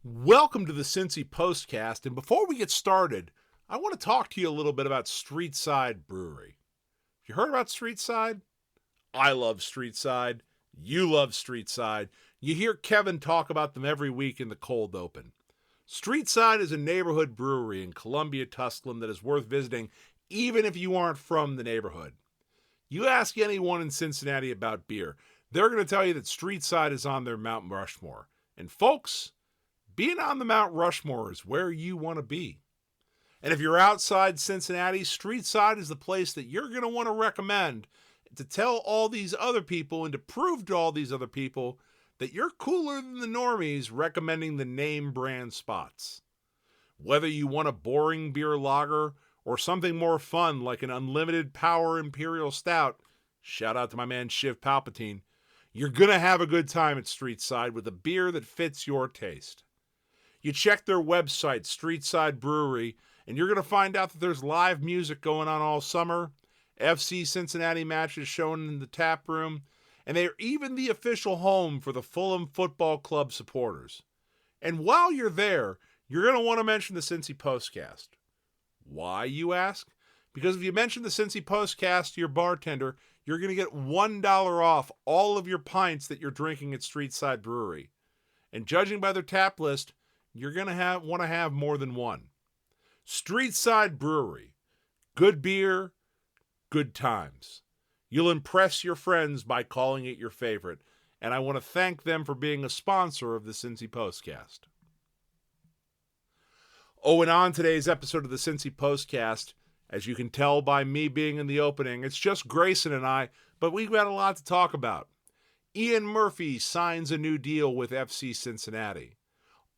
Welcome to the Cincy Postcast, and before we get started, I want to talk to you a little bit about Streetside Brewery. You heard about Streetside? I love Streetside. You love Streetside. You hear Kevin talk about them every week in the cold open. Streetside is a neighborhood brewery in Columbia, Tusculum that is worth visiting even if you aren't from the neighborhood. You ask anyone in Cincinnati about beer, they're going to tell you that Streetside is on their Mount Rushmore. And folks, being on the Mount Rushmore is where you want to be. And if you're outside Cincinnati, Streetside is the place that you're going to want to recommend to tell all these other people and to prove to all these other people that you're cooler than the normies recommending the name brand spots. Whether you want a boring beer lager or something more fun like an unlimited power imperial stout, shout out to my man Shiv Palpatine, you're going to have a good time at Streetside with a beer that fits your taste. You check their website, Streetside Brewery, and you're going to find out that there's live music going on all summer, FC Cincinnati matches shown in the tap room, and they are even the official home for the Fulham Football Club supporters. And while you're there, you're going to want to mention the Cincy Postcast. Why, you ask? Because if you mention the Cincy Postcast to your bartender, you're going to get $1 off all of your pints that you're drinking at Streetside Brewery. And judging by their tap list, you're going to want to have more than one. Streetside Brewery. Good beer, good times. You'll impress your friends by calling it your favorite, and I want to thank them for being a sponsor of the Cincy Postcast. Oh, and on today's episode of the Cincy Postcast, as you can tell by me being in the opening, it's just Grayson and I, but we've got a lot to talk about. Ian Murphy signs a new deal with FC Cincinnati.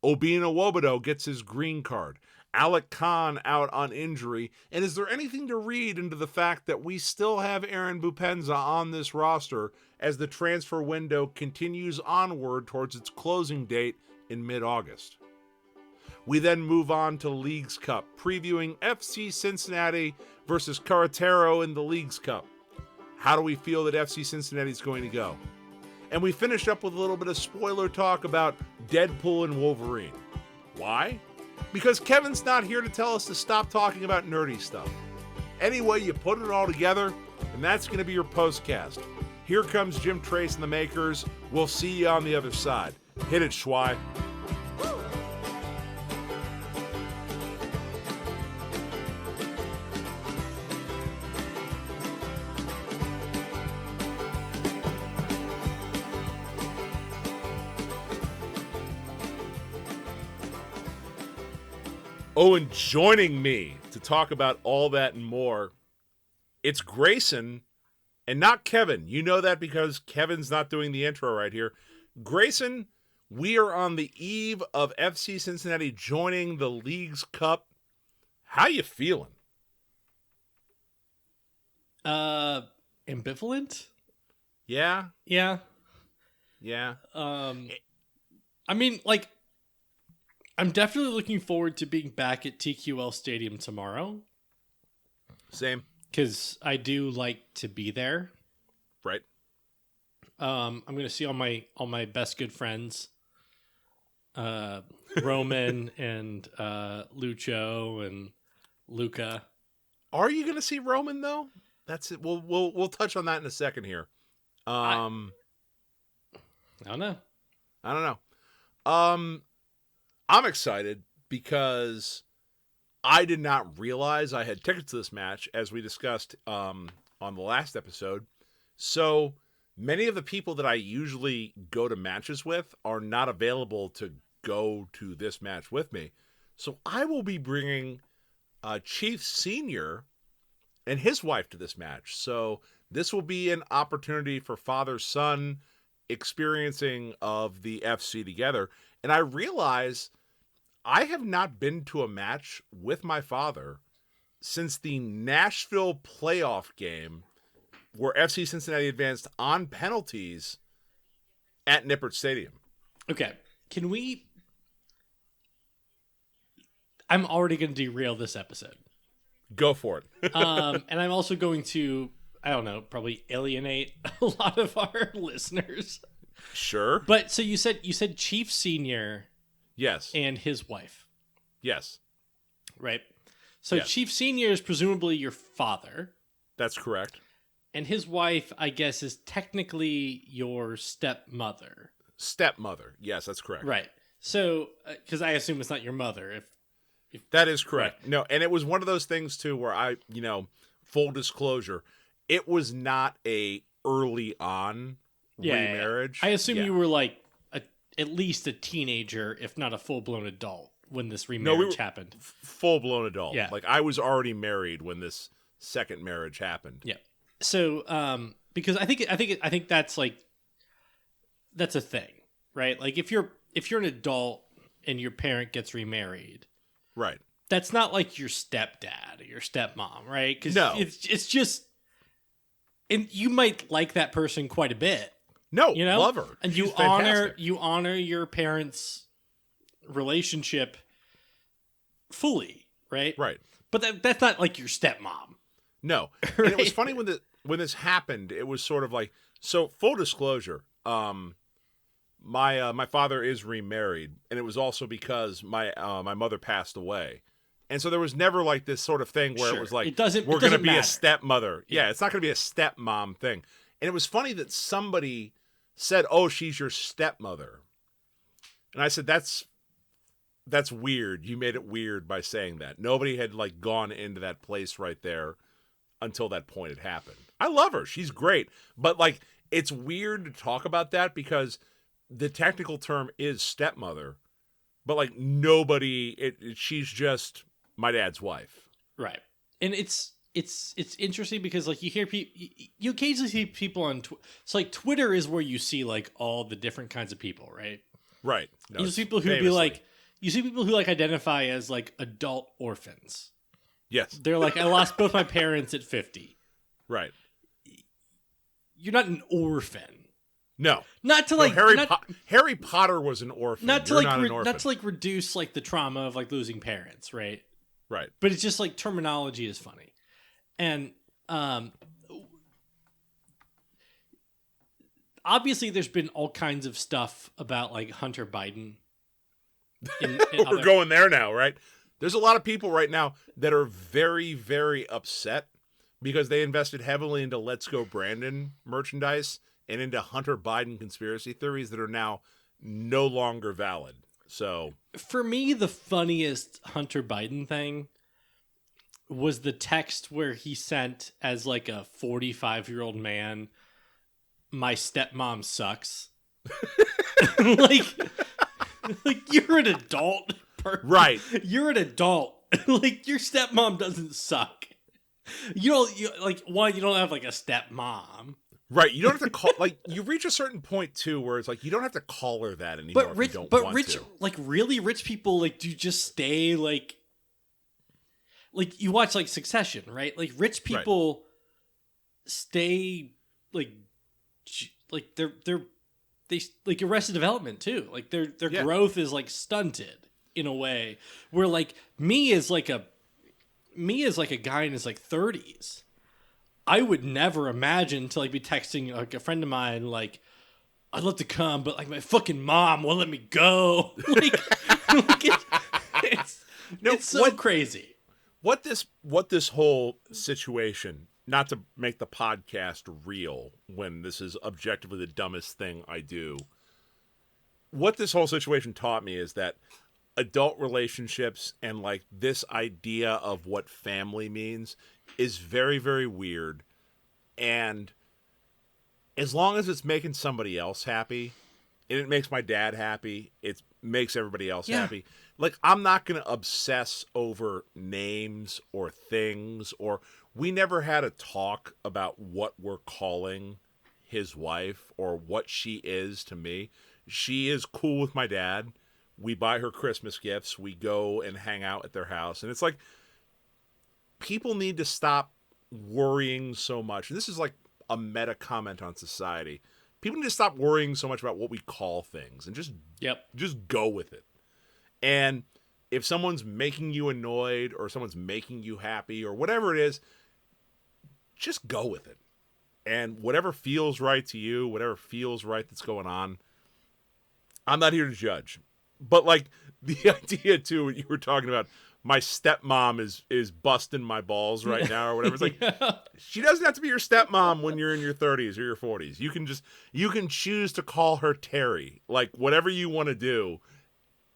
Obina Wobodo gets his green card. Alec Khan out on injury. And is there anything to read into the fact that we still have Aaron Bupenza on this roster as the transfer window continues onward towards its closing date in mid-August? We then move on to Leagues Cup, previewing FC Cincinnati versus Querétaro in the Leagues Cup. How do we feel that FC Cincinnati is going to go? And we finished up with a little bit of spoiler talk about Deadpool and Wolverine. Why? Because Kevin's not here to tell us to stop talking about nerdy stuff. Anyway, you put it all together, and that's going to be your postcast. Here comes Jim Trace and the Makers. We'll see you on the other side. Hit it, Schwei. Oh, and joining me to talk about all that and more, it's Grayson and not Kevin. You know that because Kevin's not doing the intro right here. Grayson, we are on the eve of FC Cincinnati joining the Leagues Cup. How you feeling? Ambivalent? Yeah? Yeah. Yeah. I mean, like, I'm definitely looking forward to being back at TQL Stadium tomorrow. Same. Because I do like to be there. Right. I'm going to see all my best good friends. Roman and Lucho and Luca. Are you going to see Roman, though? That's it. We'll touch on that in a second here. I don't know. I'm excited because I did not realize I had tickets to this match, as we discussed on the last episode. So many of the people that I usually go to matches with are not available to go to this match with me. So I will be bringing Chief Sr. and his wife to this match. So this will be an opportunity for father-son experiencing of the FC together. And I realize I have not been to a match with my father since the Nashville playoff game where FC Cincinnati advanced on penalties at Nippert Stadium. Okay. Can we... I'm already going to derail this episode. Go for it. And I'm also going to, I don't know, probably alienate a lot of our listeners. Sure. But so you said Chief Senior Yes. and his wife. Yes. Right? So Yes. Chief Sr. is presumably your father. That's correct. And his wife, I guess, is technically your stepmother. Stepmother. Yes, that's correct. Right. So, because I assume it's not your mother. If That is correct. Right. No, and it was one of those things too where I, full disclosure, it was not a early on remarriage. I assume you were like at least a teenager, if not a full-blown adult, when this remarriage happened. Full-blown adult. Yeah. Like I was already married when this second marriage happened. Yeah. So, because I think that's like, that's a thing, right? Like if you're an adult and your parent gets remarried, Right. that's not like your stepdad or your stepmom, right? Because No. it's just, and you might like that person quite a bit. No, You know, love her. and She's fantastic. you honor your parents' relationship fully, right? Right. But that's not like your stepmom. No. And it was funny when this happened, it was sort of like, so full disclosure, my father is remarried, and it was also because my mother passed away. And so there was never like this sort of thing where Sure. it was like, It doesn't we're going to be matter. a stepmother. Yeah, it's not going to be a stepmom thing. And it was funny that somebody said, "Oh, she's your stepmother." And I said, that's weird. You made it weird by saying that. Nobody had like gone into that place right there until that point had happened. I love her. She's great. But like, it's weird to talk about that because the technical term is stepmother, but like she's just my dad's wife. Right. And it's interesting because like you hear you occasionally see people on so like Twitter is where you see like all the different kinds of people, right? Right. No, You see people who be like, you see people who like identify as like adult orphans. yes. They're like, I lost both my parents at 50. Right. You're not an orphan. No. Not to No, like Harry Potter was an orphan. not to You're like not an orphan. not to like reduce like the trauma of like losing parents, right? Right. But it's just like terminology is funny. And obviously there's been all kinds of stuff about like Hunter Biden. We're going there now, right? There's a lot of people right now that are very, very upset because they invested heavily into Let's Go Brandon merchandise and into Hunter Biden conspiracy theories that are now no longer valid. So for me, the funniest Hunter Biden thing was the text where he sent as like a 45-year-old man, "My stepmom sucks." like you're an adult person. Right. You're an adult. Like your stepmom doesn't suck. You don't have like a stepmom. Right, you don't have to call like you reach a certain point too where it's like you don't have to call her that anymore. Like really rich people like do just stay like you watch like Succession, right? Like rich people stay like they're like Arrested Development too. Like their growth is like stunted in a way where like me as like a guy in his like 30s. I would never imagine to like be texting like a friend of mine like, "I'd love to come, but like my fucking mom won't let me go." It's so crazy. What this whole situation, not to make the podcast real when this is objectively the dumbest thing I do. What this whole situation taught me is that adult relationships and like this idea of what family means is very, very weird. And as long as it's making somebody else happy, and it makes my dad happy, it makes everybody else happy. Like, I'm not going to obsess over names or things, or we never had a talk about what we're calling his wife or what she is to me. She is cool with my dad. We buy her Christmas gifts. We go and hang out at their house. And it's like, people need to stop worrying so much. And this is like a meta comment on society. People need to stop worrying so much about what we call things and just go with it. And if someone's making you annoyed or someone's making you happy or whatever it is, just go with it. And whatever feels right to you, whatever feels right that's going on, I'm not here to judge. But like the idea too, what you were talking about, my stepmom is busting my balls right now or whatever. It's like, she doesn't have to be your stepmom when you're in your 30s or your 40s. You can choose to call her Terry. Like, whatever you want to do,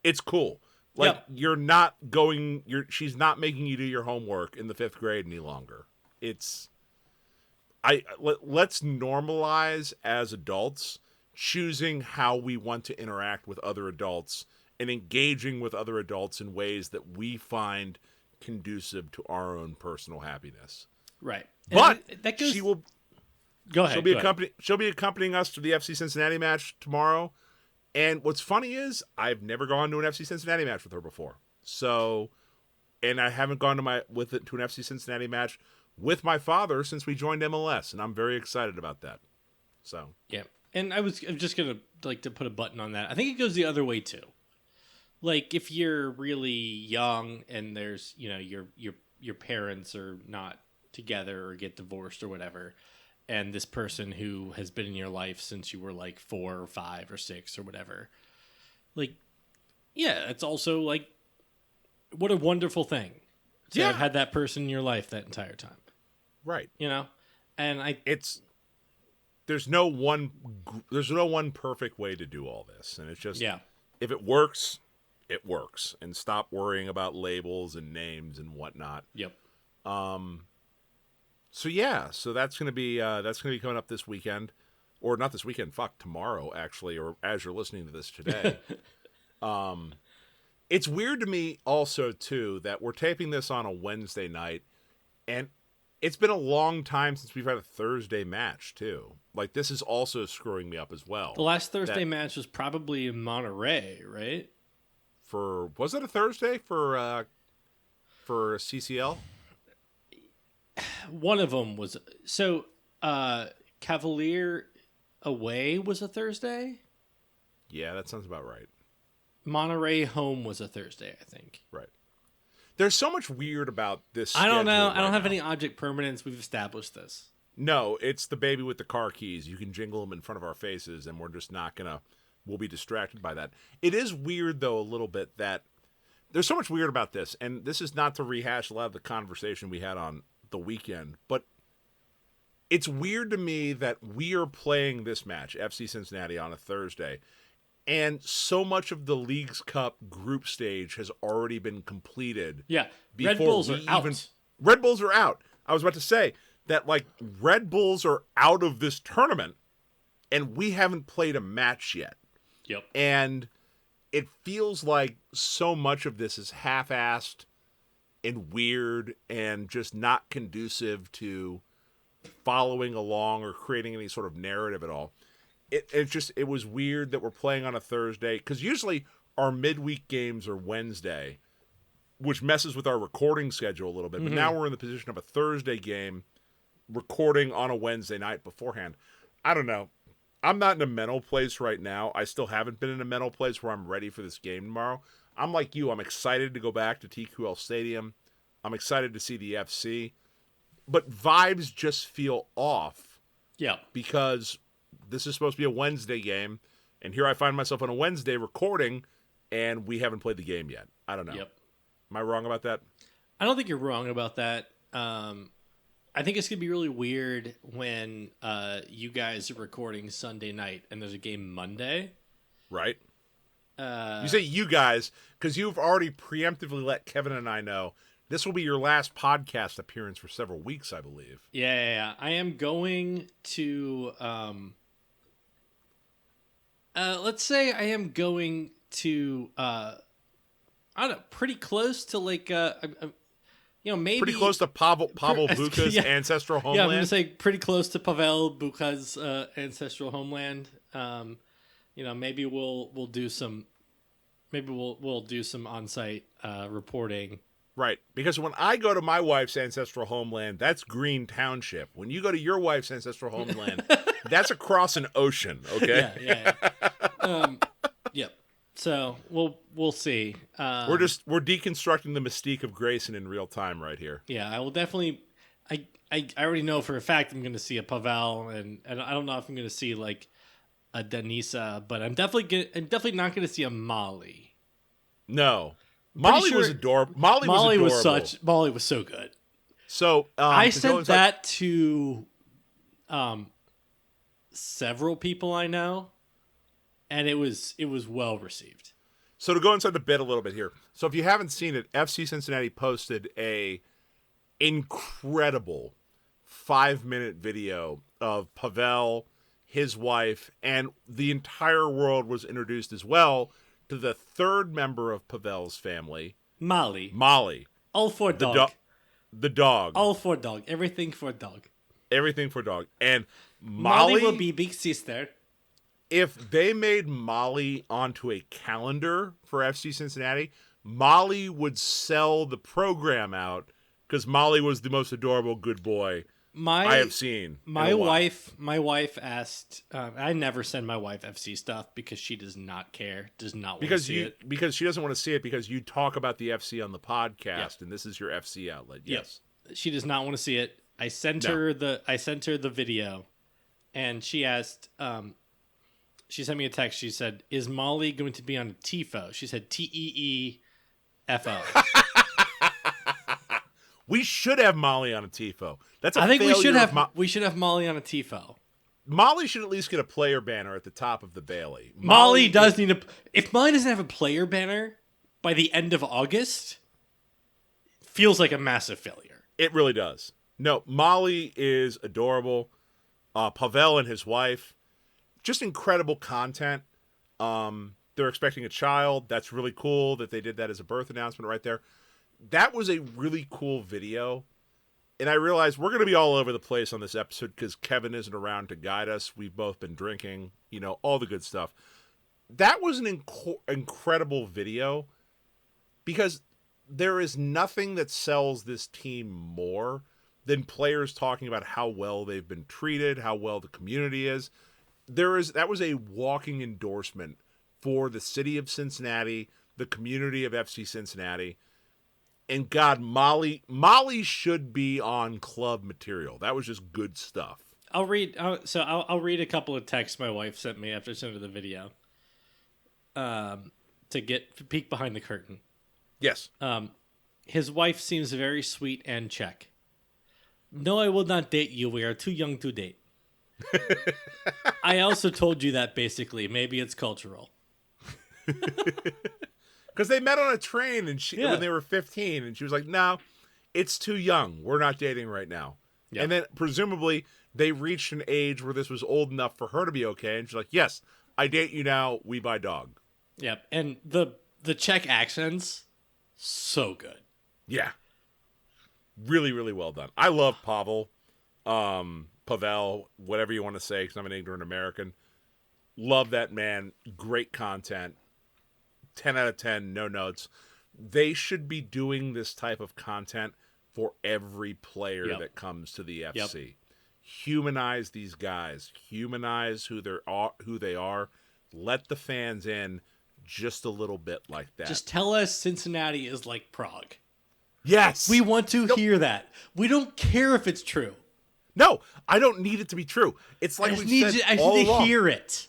it's cool. Like, you're not going, she's not making you do your homework in the 5th grade any longer. Let's normalize as adults choosing how we want to interact with other adults and engaging with other adults in ways that we find conducive to our own personal happiness. Right. But that goes... she will go ahead. She'll be accompanying us to the FC Cincinnati match tomorrow. And what's funny is I've never gone to an FC Cincinnati match with her before. So, and I haven't gone to an FC Cincinnati match with my father since we joined MLS, and I'm very excited about that. So, yeah. And I'm just gonna like to put a button on that. I think it goes the other way too. Like, if you're really young and there's, your parents are not together or get divorced or whatever, and this person who has been in your life since you were like 4 or 5 or 6 or whatever, like, yeah, it's also like, what a wonderful thing to have had that person in your life that entire time. Right. And there's no one perfect way to do all this. And it's just, if it works, it works, and stop worrying about labels and names and whatnot. Yep. So that's gonna be coming up this weekend, or not this weekend. Tomorrow actually, or as you're listening to this today. It's weird to me also too that we're taping this on a Wednesday night, and it's been a long time since we've had a Thursday match too. Like, this is also screwing me up as well. The last Thursday match was probably in Monterey, right? Was it a Thursday for CCL? One of them was. So, Cavalier away was a Thursday? Yeah, that sounds about right. Monterey home was a Thursday, I think. Right. There's so much weird about this. I don't know. I don't have any object permanence. We've established this. No, it's the baby with the car keys. You can jingle them in front of our faces, and we're just not gonna. We'll be distracted by that. It is weird, though, a little bit that there's so much weird about this, and this is not to rehash a lot of the conversation we had on the weekend, but it's weird to me that we are playing this match, FC Cincinnati, on a Thursday, and so much of the Leagues Cup group stage has already been completed. Yeah, Red Bulls are out. Red Bulls are out. I was about to say that, like, Red Bulls are out of this tournament, and we haven't played a match yet. Yep. And it feels like so much of this is half-assed and weird and just not conducive to following along or creating any sort of narrative at all. It was weird that we're playing on a Thursday, because usually our midweek games are Wednesday, which messes with our recording schedule a little bit. But now we're in the position of a Thursday game recording on a Wednesday night beforehand. I don't know. I'm not in a mental place right now. I still haven't been in a mental place where I'm ready for this game tomorrow. I'm like you. I'm excited to go back to TQL Stadium. I'm excited to see the FC. But vibes just feel off. Yeah. Because this is supposed to be a Wednesday game, and here I find myself on a Wednesday recording, and we haven't played the game yet. I don't know. Yep. Am I wrong about that? I don't think you're wrong about that. I think it's going to be really weird when you guys are recording Sunday night and there's a game Monday. Right. You say you guys because you've already preemptively let Kevin and I know this will be your last podcast appearance for several weeks, I believe. Yeah. I am going to... let's say I am going to... I don't know, pretty close to like... maybe pretty close to Pavel Buka's ancestral homeland. Yeah, I'm gonna say pretty close to Pavel Buka's ancestral homeland. Maybe we'll do some on-site reporting. Right, because when I go to my wife's ancestral homeland, that's Green Township. When you go to your wife's ancestral homeland, that's across an ocean. Okay. Yeah. Yep. So we'll see. We're deconstructing the mystique of Grayson in real time right here. Yeah, I will definitely. I already know for a fact I'm going to see a Pavel, and I don't know if I'm going to see like a Denisa, but I'm definitely not going to see a Molly. No. Molly was adorable. Molly was adorable. Molly was so good. So I sent that to several people I know, and it was well received. So to go inside the bit a little bit here. So if you haven't seen it, FC Cincinnati posted a incredible 5-minute video of Pavel, his wife, and the entire world was introduced as well to the third member of Pavel's family, Molly. All for dog. The dog. All for dog. Everything for dog. Everything for dog. And Molly will be big sister. If they made Molly onto a calendar for FC Cincinnati, Molly would sell the program out because Molly was the most adorable good boy I have seen. My wife asked. I never send my wife FC stuff because she does not care. Does not want to see it because she doesn't want to see it because you talk about the FC on the podcast and this is your FC outlet. Yes, she does not want to see it. I sent her the video, and she asked. She sent me a text. She said, "Is Molly going to be on a TIFO?" She said TEEFO. We should have Molly on a TIFO. I think we should have Molly on a TIFO. Molly should at least get a player banner at the top of the Bailey. Molly does need a. If Molly doesn't have a player banner by the end of August, feels like a massive failure. It really does. No, Molly is adorable. Pavel and his wife, just incredible content. They're expecting a child. That's really cool that they did that as a birth announcement right there. That was a really cool video. And I realized we're going to be all over the place on this episode because Kevin isn't around to guide us. We've both been drinking, all the good stuff. That was an incredible video because there is nothing that sells this team more than players talking about how well they've been treated, how well the community is. That was a walking endorsement for the city of Cincinnati, the community of FC Cincinnati. And God, Molly should be on club material. That was just good stuff. I'll read a couple of texts my wife sent me after sending the video. To peek behind the curtain. Yes. His wife seems very sweet and check. No, I will not date you. We are too young to date. I also told you that basically. Maybe it's cultural. Because they met on a train when they were 15, and she was like, "No, it's too young. We're not dating right now." Yep. And then presumably they reached an age where this was old enough for her to be okay, and she's like, "Yes, I date you now. We buy dog." Yep, and the Czech accents, so good. Yeah, really, really well done. I love Pavel, whatever you want to say, because I'm an ignorant American. Love that man. Great content. 10 out of 10, no notes. They should be doing this type of content for every player that comes to the FC. Yep. Humanize these guys. Humanize who they are. Let the fans in just a little bit like that. Just tell us Cincinnati is like Prague. Yes. We want to hear that. We don't care if it's true. No, I don't need it to be true. It's like we said all along. I need to hear it.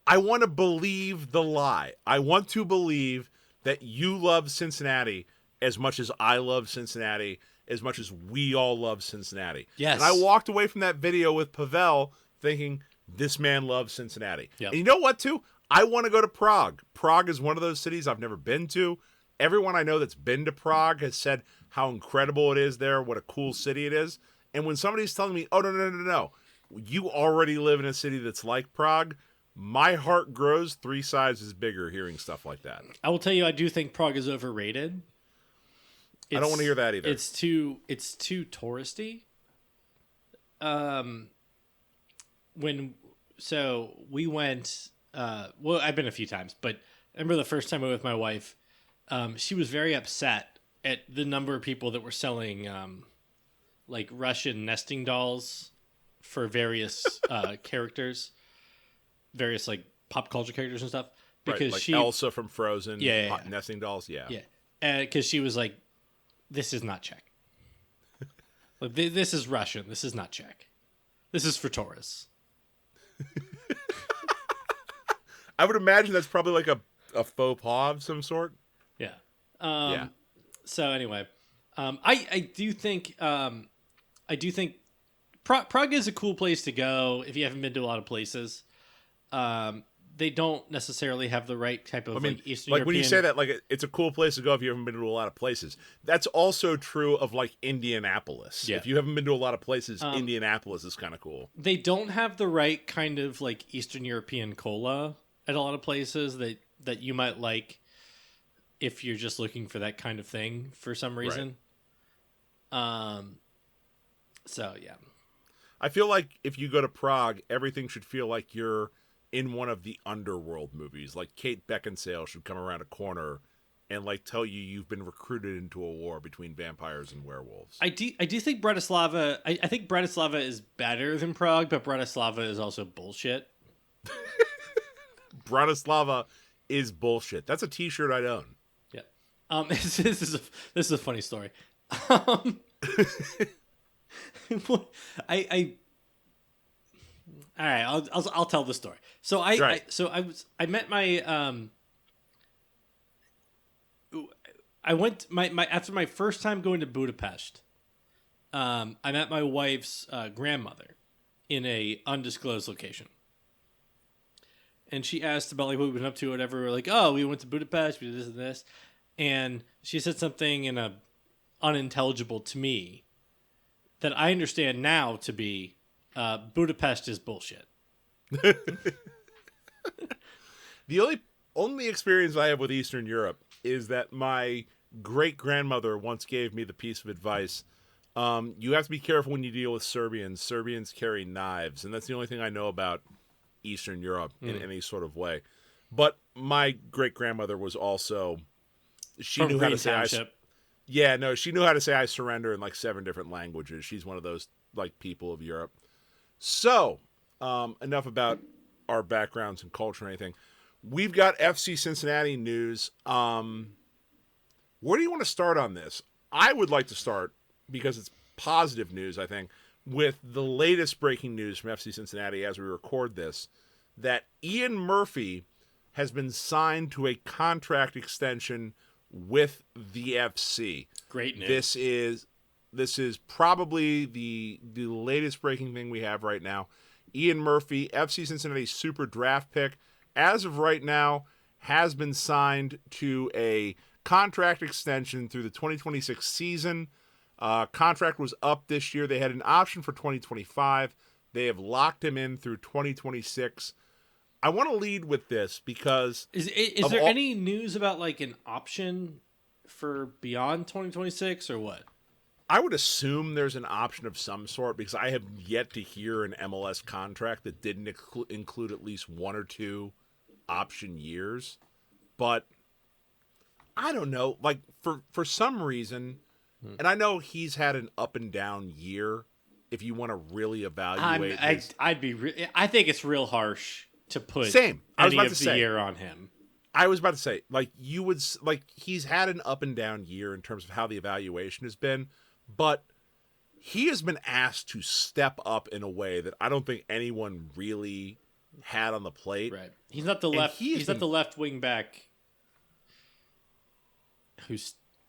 I want to believe the lie. I want to believe that you love Cincinnati as much as I love Cincinnati, as much as we all love Cincinnati. Yes. And I walked away from that video with Pavel thinking, this man loves Cincinnati. Yep. And you know what, too? I want to go to Prague. Prague is one of those cities I've never been to. Everyone I know that's been to Prague has said how incredible it is there, what a cool city it is. And when somebody's telling me, oh, no, you already live in a city that's like Prague, my heart grows 3 sizes bigger hearing stuff like that. I will tell you, I do think Prague is overrated. I don't want to hear that either. It's too touristy. We went. I've been a few times, but I remember the first time I went with my wife. She was very upset at the number of people that were selling like Russian nesting dolls for various characters. Various like pop culture characters and stuff because like Elsa from Frozen, yeah. nesting dolls, yeah, because she was like, "This is not Czech. Like, this is Russian. This is not Czech. This is for tourists." I would imagine that's probably like a faux pas of some sort. Yeah, Yeah. So anyway, I do think Prague is a cool place to go if you haven't been to a lot of places. They don't necessarily have the right type of like Eastern like European. when you say that, like it's a cool place to go if you haven't been to a lot of places. That's also true of like Indianapolis. Yeah. If you haven't been to a lot of places, Indianapolis is kind of cool. They don't have the right kind of like Eastern European cola at a lot of places that you might like if you're just looking for that kind of thing for some reason. Right. So yeah. I feel like if you go to Prague, everything should feel like you're in one of the underworld movies. Like Kate Beckinsale should come around a corner and like tell you you've been recruited into a war between vampires and werewolves. I do think Bratislava. I think Bratislava is better than Prague, but Bratislava is also bullshit. Bratislava is bullshit. That's a T-shirt I'd own. Yeah. This is a funny story. All right, I'll tell the story. So I met my I went after my first time going to Budapest. I met my wife's grandmother in a undisclosed location, and she asked about like what we've been up to, or whatever. We're like, oh, we went to Budapest, we did this and this, and she said something in a unintelligible to me that I understand now to be Budapest is bullshit. The only experience I have with Eastern Europe is that my great-grandmother once gave me the piece of advice. You have to be careful when you deal with Serbians. Serbians carry knives, and that's the only thing I know about Eastern Europe in any sort of way. But my great-grandmother was also... She knew how to say... she knew how to say I surrender in like 7 different languages. She's one of those like people of Europe. So, enough about our backgrounds and culture and anything. We've got FC Cincinnati news. Where do you want to start on this? I would like to start, because it's positive news, I think, with the latest breaking news from FC Cincinnati as we record this, that Ian Murphy has been signed to a contract extension with the FC. Great news. This is probably the latest breaking thing we have right now. Ian Murphy, FC Cincinnati super draft pick, as of right now, has been signed to a contract extension through the 2026 season. Contract was up this year. They had an option for 2025. They have locked him in through 2026. I want to lead with this because... Is there any news about like an option for beyond 2026 or what? I would assume there's an option of some sort, because I have yet to hear an MLS contract that didn't include at least 1 or 2 option years. But I don't know, like for some reason, and I know he's had an up and down year. If you want to really evaluate, I think it's real harsh to put any of the year on him. I was about to say, like, he's had an up and down year in terms of how the evaluation has been, but he has been asked to step up in a way that I don't think anyone really had on the plate. Right. He's not the left. He's not the left wing back who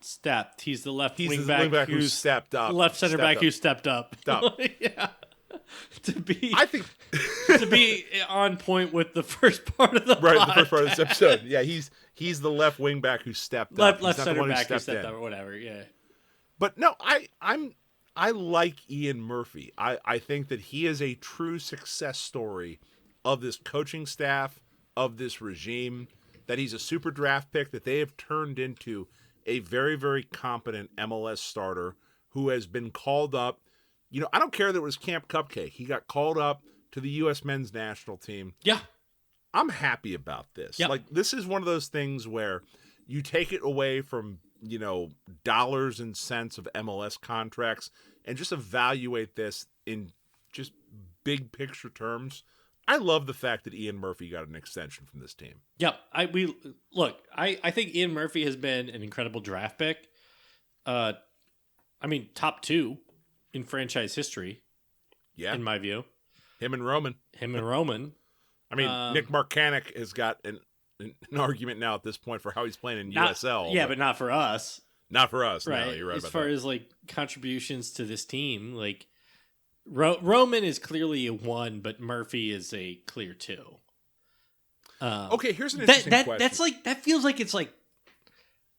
stepped. He's the left wing back who stepped up. Left center back who stepped up. Yeah. To be on point with the first part of the podcast. The first part of this episode. Yeah, he's the left wing back who stepped up. Left center back who stepped up or whatever. Yeah. But no, I like Ian Murphy. I think that he is a true success story of this coaching staff, of this regime, that he's a super draft pick, that they have turned into a very, very competent MLS starter who has been called up. You know, I don't care that it was Camp Cupcake. He got called up to the U.S. men's national team. Yeah. I'm happy about this. Yep. Like, this is one of those things where you take it away from, you know, dollars and cents of MLS contracts and just evaluate this in just big picture terms. I love the fact that Ian Murphy got an extension from this team. Yep. I think Ian Murphy has been an incredible draft pick. Top 2 in franchise history. Yeah. In my view. Him and Roman. I mean, Nick Marcanic has got an an argument now at this point for how he's playing in Not, USL. Yeah, but not for us. Not for us. Right. No, you're right as about far that. as like contributions to this team, like Roman is clearly a 1, but Murphy is a clear 2. Okay, here's an interesting question. That's like, that feels like it's like,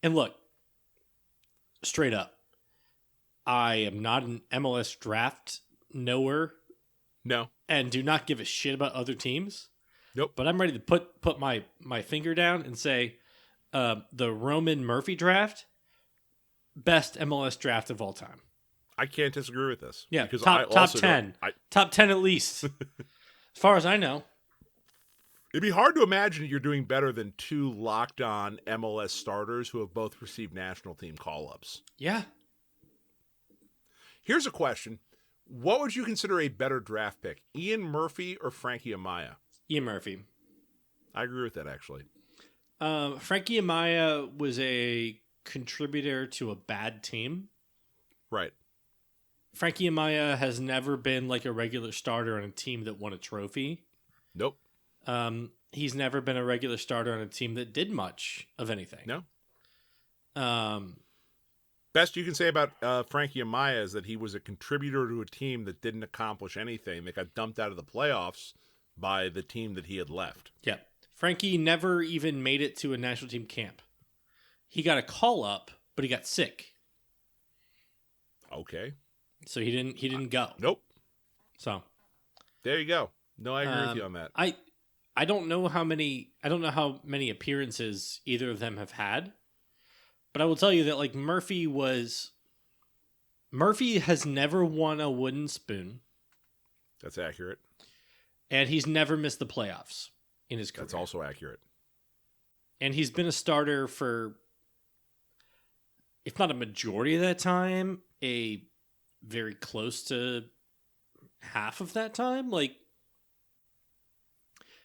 and look, straight up, I am not an MLS draft knower. No. And do not give a shit about other teams. Nope. But I'm ready to put my finger down and say the Roman Murphy draft, best MLS draft of all time. I can't disagree with this. Yeah, because top 10. Top 10 at least. As far as I know. It'd be hard to imagine you're doing better than 2 locked-on MLS starters who have both received national team call-ups. Yeah. Here's a question. What would you consider a better draft pick, Ian Murphy or Frankie Amaya? Ian Murphy. I agree with that, actually. Frankie Amaya was a contributor to a bad team. Right. Frankie Amaya has never been like a regular starter on a team that won a trophy. Nope. He's never been a regular starter on a team that did much of anything. No. Best you can say about Frankie Amaya is that he was a contributor to a team that didn't accomplish anything. That got dumped out of the playoffs by the team that he had left. Yeah. Frankie never even made it to a national team camp. He got a call up, but he got sick. Okay. So he didn't go. Nope. So there you go. No, I agree with you on that. I don't know how many appearances either of them have had. But I will tell you that like Murphy has never won a wooden spoon. That's accurate. And he's never missed the playoffs in his career. That's also accurate. And he's been a starter for, if not a majority of that time, a very close to half of that time. Like,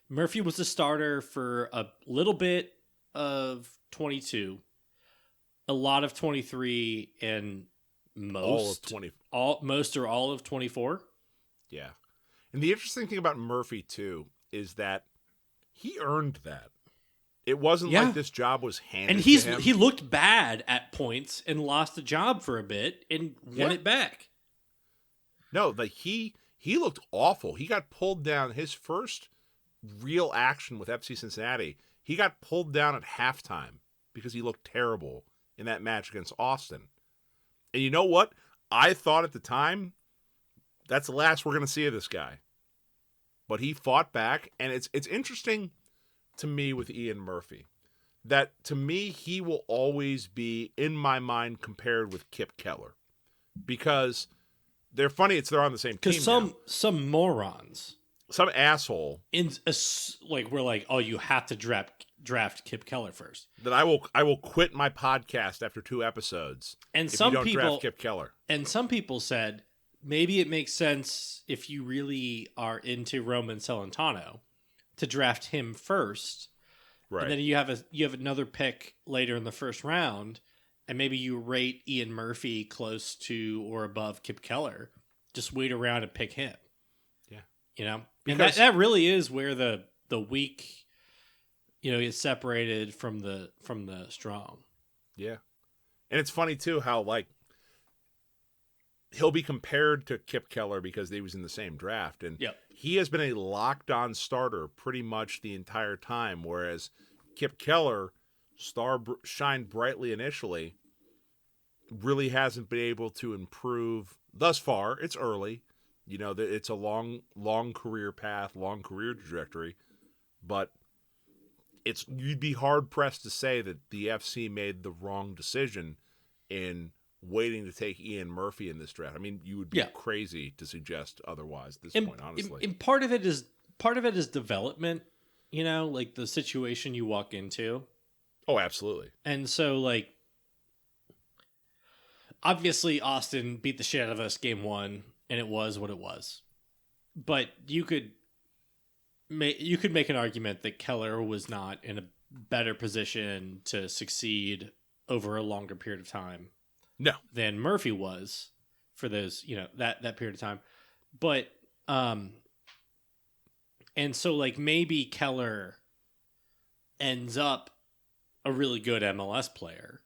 Murphy was a starter for a little bit of 22, a lot of 23, and most or all of 24. Yeah. And the interesting thing about Murphy, too, is that he earned that. It wasn't like this job was handed to him. And he looked bad at points and lost the job for a bit and won it back. No, like he looked awful. He got pulled down. His first real action with FC Cincinnati, he got pulled down at halftime because he looked terrible in that match against Austin. And you know what? I thought at the time, that's the last we're going to see of this guy. But he fought back, and it's interesting to me with Ian Murphy that, to me, he will always be, in my mind, compared with Kip Keller. Because they're funny, they're on the same team. Because some morons, some asshole, we're like, oh, you have to draft Kip Keller first. That I will quit my podcast after 2 episodes and if you don't draft Kip Keller. And some people said maybe it makes sense if you really are into Roman Celentano to draft him first, right? And then you have another pick later in the first round, and maybe you rate Ian Murphy close to or above Kip Keller. Just wait around and pick him. Yeah, and that really is where the weak, is separated from the strong. Yeah, and it's funny too how he'll be compared to Kip Keller because he was in the same draft, and he has been a locked-on starter pretty much the entire time, whereas Kip Keller shined brightly initially, really hasn't been able to improve thus far. It's early. It's a long career path, long career trajectory, but you'd be hard-pressed to say that the FC made the wrong decision in waiting to take Ian Murphy in this draft. I mean, you would be crazy to suggest otherwise at this point, honestly. And part of it is development, like the situation you walk into. Oh, absolutely. And so, obviously Austin beat the shit out of us game 1, and it was what it was. But you could make an argument that Keller was not in a better position to succeed over a longer period of time. No. Than Murphy was for those, that period of time. But, and so maybe Keller ends up a really good MLS player.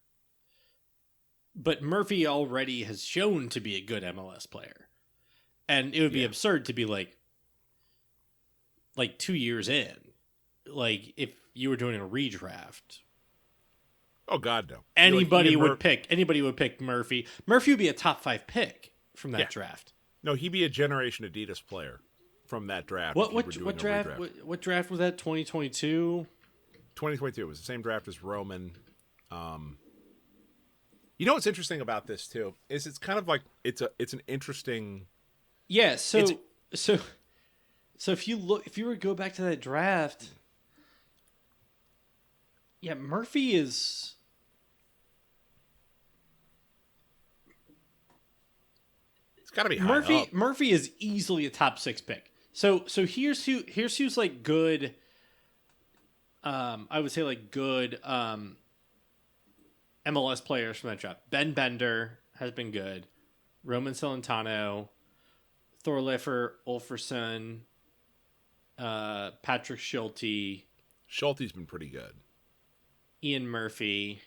But Murphy already has shown to be a good MLS player. And it would be absurd to be like 2 years in. Like, if you were doing a redraft. Oh, God, no. Anybody would pick Murphy. Murphy would be a top 5 pick from that draft. No, he'd be a Generation Adidas player from that draft. What draft? What draft was that? 2022? 2022. It was the same draft as Roman. You know what's interesting about this too is it's kind of like it's an interesting. Yeah. So if you were to go back to that draft, yeah, Murphy is. It's got to be high up. Murphy is easily a top 6 pick. So here's who's like good. I would say like good MLS players from that draft. Ben Bender has been good. Roman Celentano, Thorleifr Olfersson, Patrick Schulte. Schulte's been pretty good. Ian Murphy.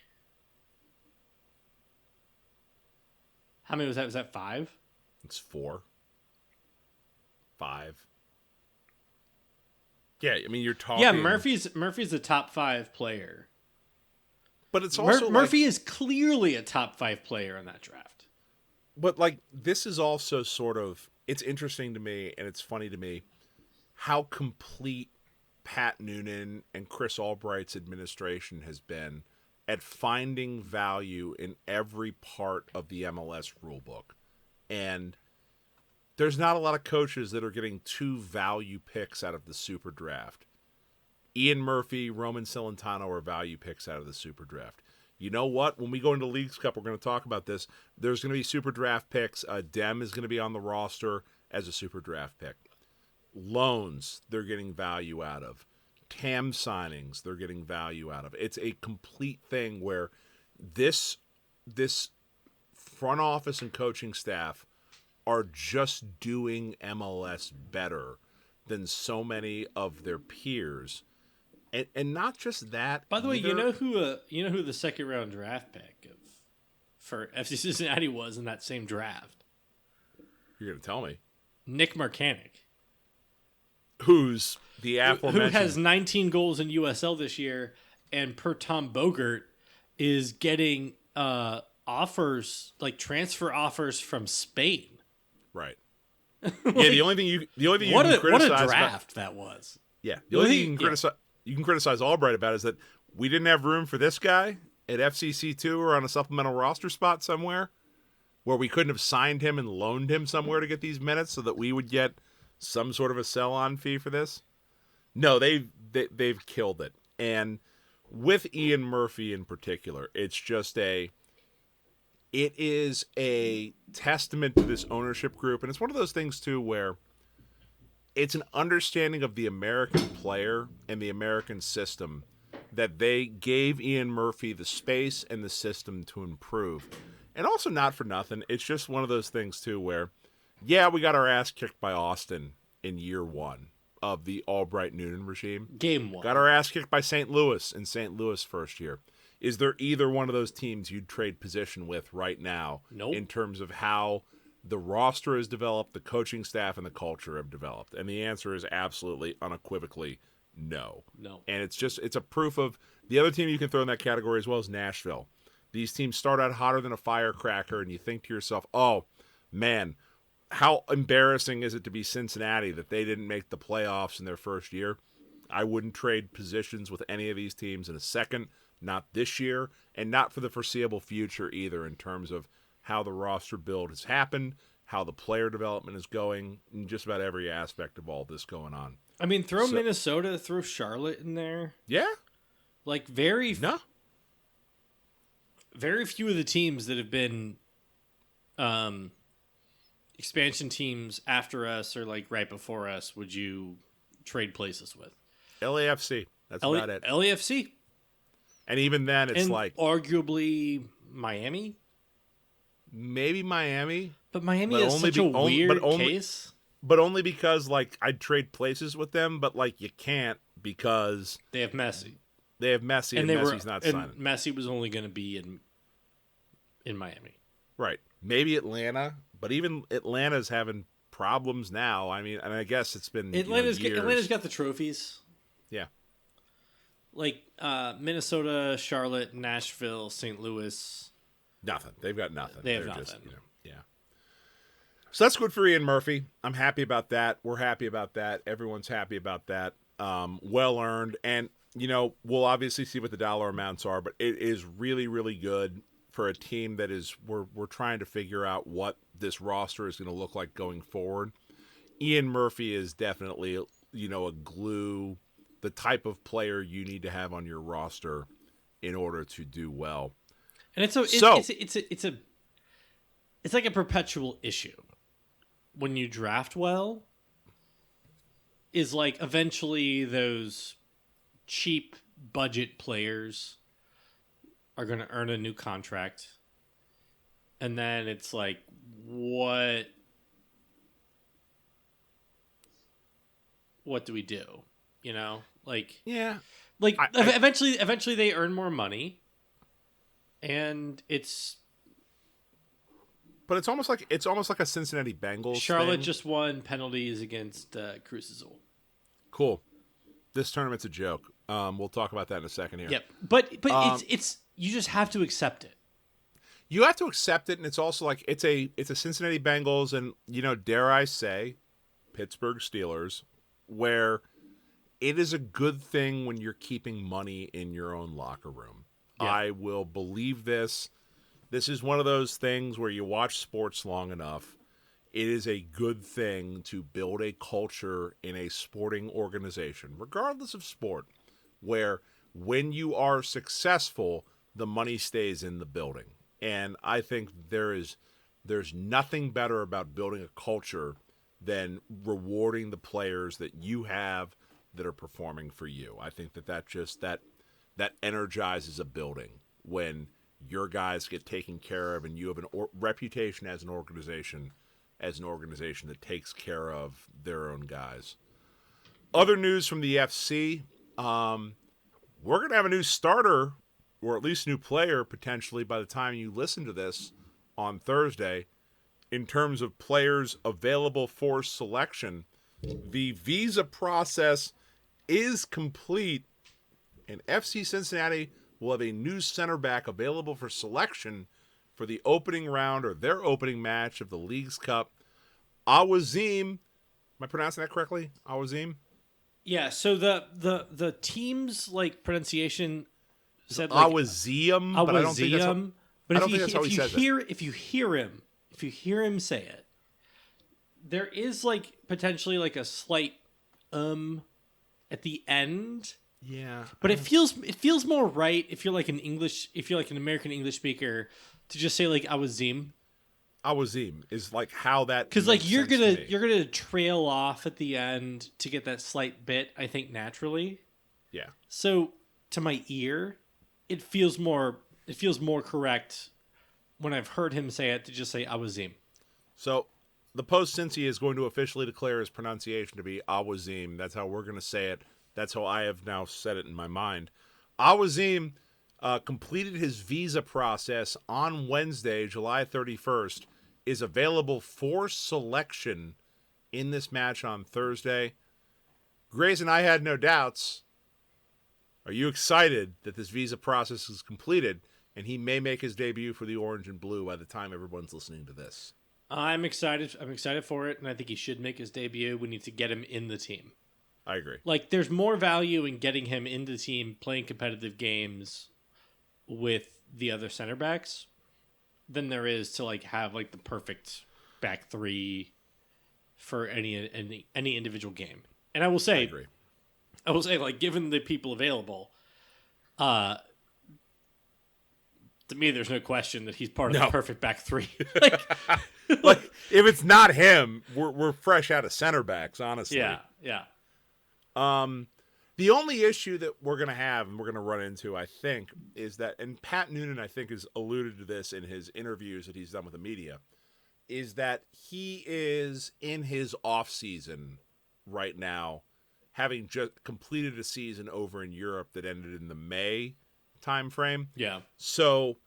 How many was that? Was that 5? It's 4. 5. Yeah, I mean, you're talking... Yeah, Murphy's a top 5 player. But it's also Murphy is clearly a top 5 player in that draft. But, like, this is also sort of... It's interesting to me, and it's funny to me, how complete Pat Noonan and Chris Albright's administration has been at finding value in every part of the MLS rulebook. And there's not a lot of coaches that are getting 2 value picks out of the Super Draft. Ian Murphy, Roman Celentano are value picks out of the Super Draft. You know what? When we go into Leagues Cup, we're going to talk about this. There's going to be Super Draft picks. Dem is going to be on the roster as a Super Draft pick. Loans, they're getting value out of. TAM signings, they're getting value out of. It's a complete thing where this front office and coaching staff are just doing MLS better than so many of their peers. And not just that. By the way, you know who the second round draft pick for FC Cincinnati was in that same draft? You're going to tell me. Nick Marcanic. Who's the aforementioned... Who has 19 goals in USL this year, and per Tom Bogert is getting offers, like transfer offers from Spain. Right. Like, yeah, the only thing you can criticize... What a draft that was. Yeah, the only thing you can criticize Albright about is that we didn't have room for this guy at FCC2 or on a supplemental roster spot somewhere where we couldn't have signed him and loaned him somewhere to get these minutes so that we would get some sort of a sell-on fee for this. No, they've killed it. And with Ian Murphy in particular, it is a testament to this ownership group. And it's one of those things, too, where it's an understanding of the American player and the American system that they gave Ian Murphy the space and the system to improve. And also, not for nothing, it's just one of those things, too, where, yeah, we got our ass kicked by Austin in year 1 of the Albright-Noonan regime. Game 1. Got our ass kicked by St. Louis in St. Louis first year. Is there either one of those teams you'd trade position with right now? Nope. In terms of how the roster has developed, the coaching staff, and the culture have developed? And the answer is absolutely, unequivocally, no. No. And it's a proof of the other team you can throw in that category as well as Nashville. These teams start out hotter than a firecracker, and you think to yourself, oh, man, how embarrassing is it to be Cincinnati that they didn't make the playoffs in their first year? I wouldn't trade positions with any of these teams in a second, not this year, and not for the foreseeable future either, in terms of how the roster build has happened, how the player development is going, and just about every aspect of all this going on. I mean, throw Minnesota, throw Charlotte in there. Yeah. Like, very few of the teams that have been expansion teams after us or like right before us would you trade places with? LAFC. That's about it. LAFC. And even then, it's like... arguably Miami? Maybe Miami. But Miami is such a weird case. But only because, like, I'd trade places with them, but, like, you can't because... They have Messi. They have Messi, and Messi's not signing. Messi was only going to be in Miami. Right. Maybe Atlanta, but even Atlanta's having problems now. I mean, and I guess it's been Atlanta's years. got the trophies. Yeah. Like Minnesota, Charlotte, Nashville, St. Louis. Nothing. They've got nothing. They have They're nothing. Just, yeah. So that's good for Ian Murphy. I'm happy about that. We're happy about that. Everyone's happy about that. Well earned. And, we'll obviously see what the dollar amounts are, but it is really, really good for a team that is, we're trying to figure out what this roster is going to look like going forward. Ian Murphy is definitely, a glue, the type of player you need to have on your roster in order to do well. And it's like a perpetual issue. When you draft well, is like eventually those cheap budget players are going to earn a new contract. And then it's like, what do we do? Yeah. Eventually they earn more money. And but it's almost like a Cincinnati Bengals Charlotte thing. just won penalties against Cruz Azul. Cool. This tournament's a joke. We'll talk about that in a second here. Yep. But it's you just have to accept it. You have to accept it, and it's also like it's a Cincinnati Bengals and dare I say, Pittsburgh Steelers, where it is a good thing when you're keeping money in your own locker room. Yeah. I will believe this. This is one of those things where you watch sports long enough. It is a good thing to build a culture in a sporting organization, regardless of sport, where when you are successful, the money stays in the building. And I think there's nothing better about building a culture than rewarding the players that you have that are performing for you. I think that energizes a building when your guys get taken care of and you have a reputation as an organization that takes care of their own guys. Other news from the FC, we're going to have a new starter, or at least new player, potentially, by the time you listen to this on Thursday, in terms of players available for selection. The visa process is complete, and FC Cincinnati will have a new center back available for selection for the opening round, or their opening match of the Leagues Cup. Awaziem, am I pronouncing that correctly? Awaziem? Yeah, so the team's pronunciation said Awaziem, but I don't think that's how, but I don't think that's how he says it. If you hear him say it, there is potentially a slight at the end. Yeah. But it feels more right if you're an American English speaker to just say Awaziem. Awaziem is how that, because you're gonna trail off at the end to get that slight bit, I think, naturally. Yeah. So to my ear, it feels more correct when I've heard him say it to just say Awaziem. So the Post Cincy is going to officially declare his pronunciation to be Awaziem. That's how we're going to say it. That's how I have now said it in my mind. Awaziem completed his visa process on Wednesday, July 31st, is available for selection in this match on Thursday. Grayson, I had no doubts. Are you excited that this visa process is completed and he may make his debut for the Orange and Blue by the time everyone's listening to this? I'm excited. I'm excited for it, and I think he should make his debut. We need to get him in the team. I agree. There's more value in getting him into the team, playing competitive games with the other center backs than there is to have the perfect back three for any individual game. And I will say, given the people available, to me, there's no question that he's part of the perfect back three. If it's not him, we're fresh out of center backs, honestly. Yeah. The only issue that we're going to have and we're going to run into, I think, is that, and Pat Noonan, I think, has alluded to this in his interviews that he's done with the media, is that he is in his off season right now having just completed a season over in Europe that ended in the May timeframe. Yeah. So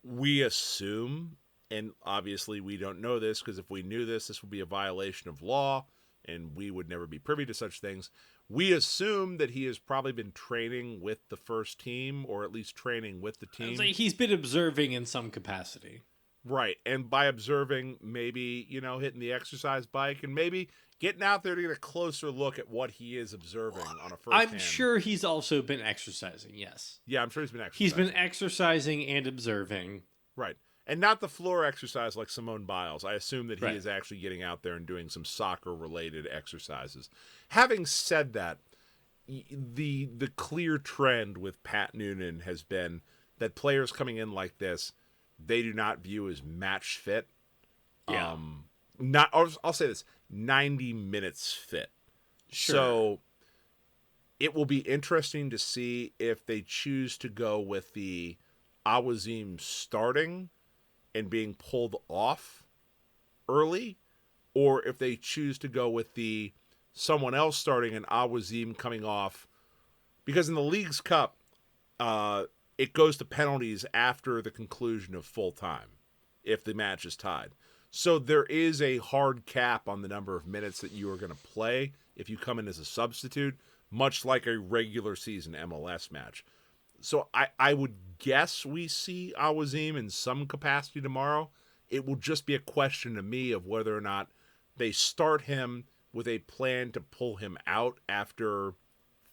we assume, and obviously we don't know this because if we knew this, this would be a violation of law and we would never be privy to such things. We assume that he has probably been training with the first team, or at least training with the team. He's been observing in some capacity. Right. And by observing, maybe, hitting the exercise bike and maybe getting out there to get a closer look at what he is observing on a first I'm sure he's also been exercising, yes. Yeah, I'm sure he's been exercising. He's been exercising and observing. Right. And not the floor exercise like Simone Biles. I assume that he Right. is actually getting out there and doing some soccer-related exercises. Having said that, the clear trend with Pat Noonan has been that players coming in like this, they do not view as match fit. Yeah. I'll say this, 90 minutes fit. Sure. So it will be interesting to see if they choose to go with the Awaziem starting and being pulled off early, or if they choose to go with the someone else starting and Awaziem coming off, because in the League's Cup, it goes to penalties after the conclusion of full time if the match is tied. So there is a hard cap on the number of minutes that you are going to play if you come in as a substitute, much like a regular season MLS match. So I would guess we see Awaziem in some capacity tomorrow. It will just be a question to me of whether or not they start him with a plan to pull him out after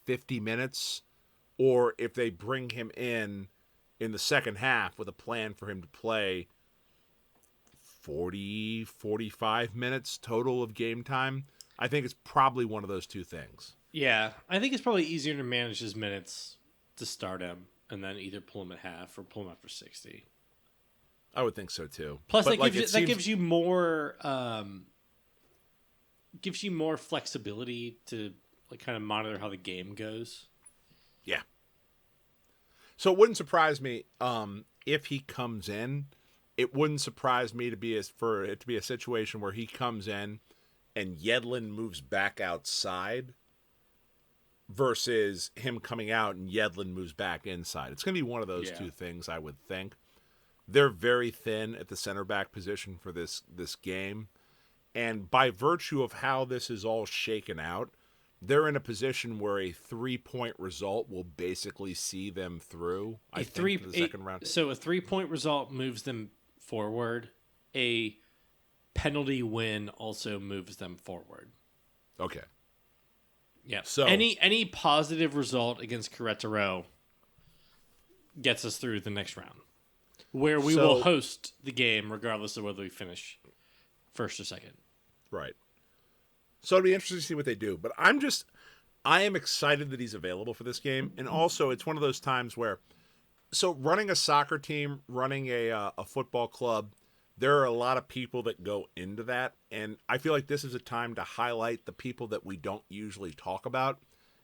50 minutes, or if they bring him in the second half with a plan for him to play 40, 45 minutes total of game time. I think it's probably one of those two things. Yeah, I think it's probably easier to manage his minutes to start him and then either pull him at half or pull him after 60. I would think so too. Plus, that gives you more flexibility to kind of monitor how the game goes. Yeah. So it wouldn't surprise me if he comes in. It wouldn't surprise me for it to be a situation where he comes in and Yedlin moves back outside versus him coming out and Yedlin moves back inside. It's going to be one of those two things, I would think. They're very thin at the center back position for this game. And by virtue of how this is all shaken out, they're in a position where a 3-point result will basically see them through, I think, to the second round. So a 3-point result moves them forward. A penalty win also moves them forward. Okay. Yeah. So any positive result against Querétaro gets us through the next round, where we will host the game regardless of whether we finish first or second. Right. So it'll be interesting to see what they do. But I am excited that he's available for this game. And also, it's one of those times where, so running a soccer team, running a football club, there are a lot of people that go into that. And I feel like this is a time to highlight the people that we don't usually talk about.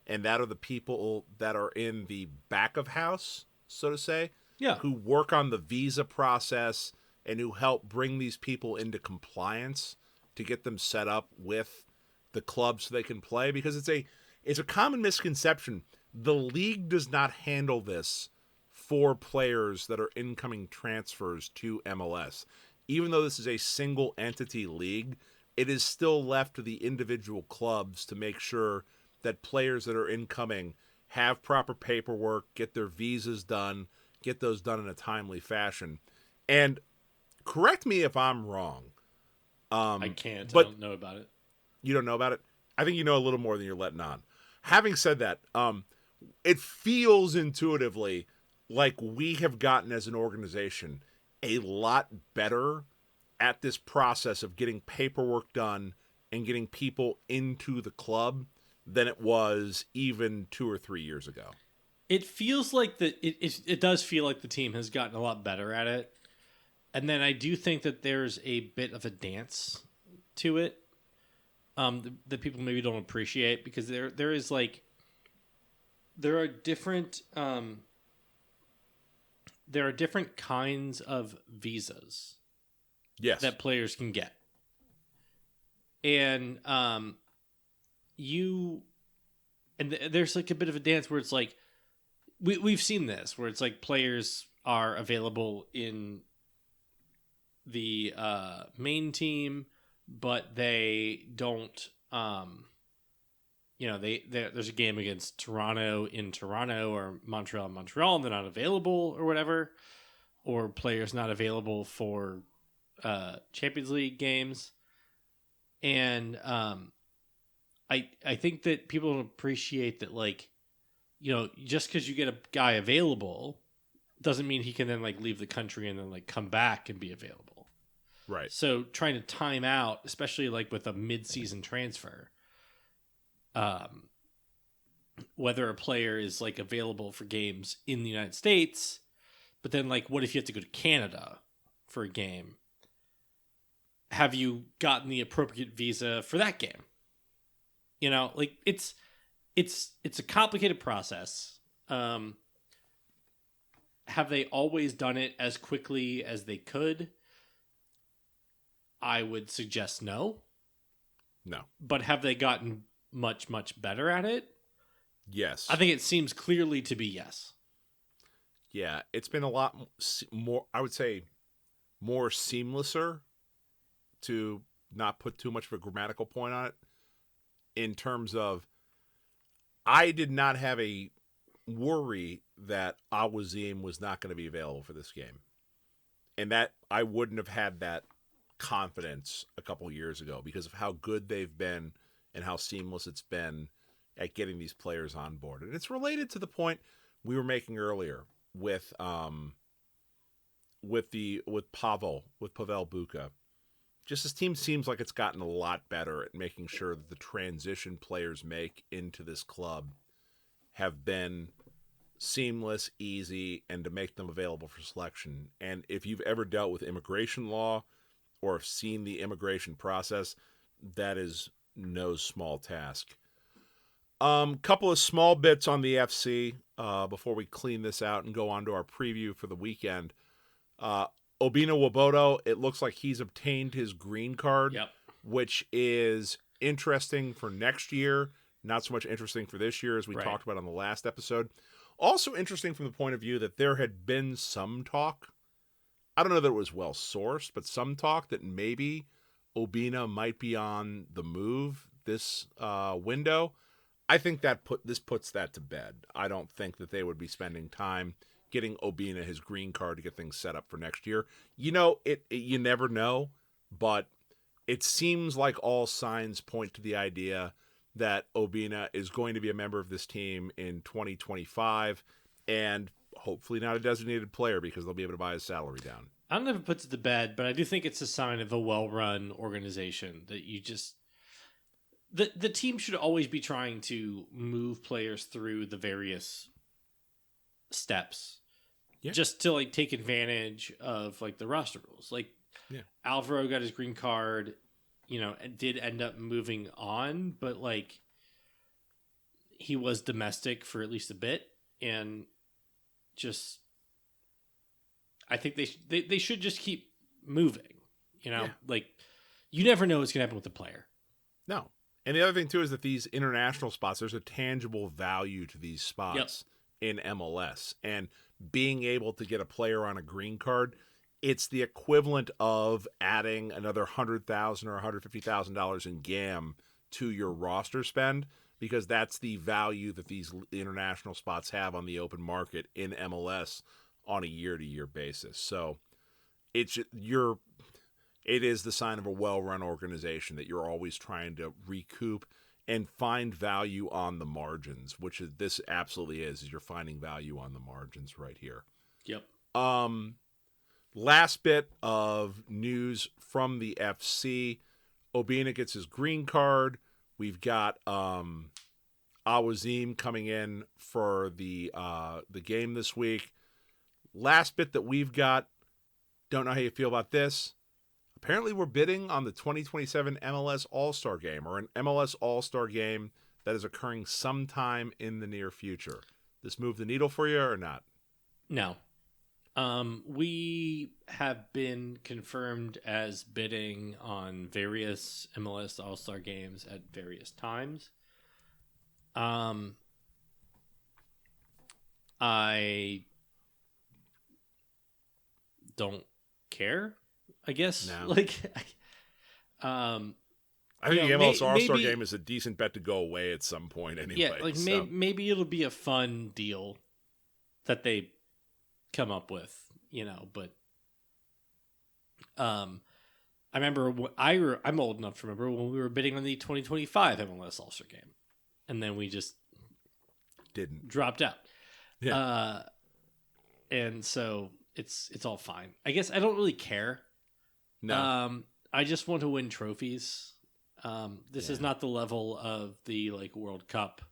And that are the people that are in the back of house, so to say. Yeah. Who work on the visa process and who help bring these people into compliance to get them set up with the club so they can play. Because it's a common misconception. The league does not handle this for players that are incoming transfers to MLS. Even though this is a single entity league, it is still left to the individual clubs to make sure that players that are incoming have proper paperwork, get their visas done, get those done in a timely fashion. And correct me if I'm wrong. I can't. But I don't know about it. You don't know about it? I think you know a little more than you're letting on. Having said that, it feels intuitively like we have gotten as an organization a lot better at this process of getting paperwork done and getting people into the club than it was even 2 or 3 years ago. It feels like it does feel like the team has gotten a lot better at it. And then I do think that there's a bit of a dance to it that people maybe don't appreciate, because there are different kinds of visas that players can get. And you and there's like a bit of a dance where it's like we've seen this where it's like players are available in the main team, but they don't. There's a game against Toronto in Toronto or Montreal in Montreal, and they're not available or whatever, or players not available for Champions League games, and I think that people don't appreciate that, like, just because you get a guy available doesn't mean he can then like leave the country and then like come back and be available. Right. So trying to time out, especially like with a mid-season transfer, whether a player is like available for games in the United States, but then like, what if you have to go to Canada for a game? Have you gotten the appropriate visa for that game? Like it's a complicated process. Have they always done it as quickly as they could? I would suggest no. No. But have they gotten much, much better at it? Yes. I think it seems clearly to be yes. Yeah, it's been a lot more, I would say, more seamlesser, to not put too much of a grammatical point on it, in terms of I did not have a worry that Awaziem was not going to be available for this game. And that I wouldn't have had that confidence a couple years ago because of how good they've been and how seamless it's been at getting these players on board. And it's related to the point we were making earlier with Pavel Buka. Just this team seems like it's gotten a lot better at making sure that the transition players make into this club have been seamless, easy, and to make them available for selection. And if you've ever dealt with immigration law or have seen the immigration process, that is no small task. Couple of small bits on the FC before we clean this out and go on to our preview for the weekend. Obina Wobodo, it looks like he's obtained his green card, which is interesting for next year. Not so much interesting for this year, as we talked about on the last episode. Also interesting from the point of view that there had been some talk. I don't know that it was well sourced, but some talk that maybe Obina might be on the move this window. I think that puts that to bed. I don't think that they would be spending time getting Obina his green card to get things set up for next year. You never know, but it seems like all signs point to the idea that Obina is going to be a member of this team in 2025 and hopefully not a designated player because they'll be able to buy his salary down. I don't know if it puts it to bed, but I do think it's a sign of a well-run organization that you just... The team should always be trying to move players through the various steps just to like take advantage of like the roster rules. Like Alvaro got his green card, and did end up moving on, but like he was domestic for at least a bit, and just I think they should just keep moving. Like you never know what's gonna happen with the player. No. And the other thing, too, is that these international spots, there's a tangible value to these spots in MLS. And being able to get a player on a green card, it's the equivalent of adding another $100,000 or $150,000 in GAM to your roster spend, because that's the value that these international spots have on the open market in MLS on a year-to-year basis. So it is the sign of a well-run organization that you're always trying to recoup and find value on the margins, which this absolutely is you're finding value on the margins right here. Yep. Last bit of news from the FC. Obina gets his green card. We've got Awaziem coming in for the game this week. Last bit that we've got, don't know how you feel about this. Apparently, we're bidding on the 2027 MLS All-Star Game, or an MLS All-Star Game that is occurring sometime in the near future. This move the needle for you or not? No. We have been confirmed as bidding on various MLS All-Star Games at various times. I don't care, I guess. No. Like, I think the MLS All-Star game is a decent bet to go away at some point anyway. Yeah, like maybe it'll be a fun deal that they come up with, but I remember I'm old enough to remember when we were bidding on the 2025 MLS All-Star game, and then we just didn't dropped out. Yeah. And so it's all fine. I guess I don't really care. No. I just want to win trophies. This is not the level of the World Cup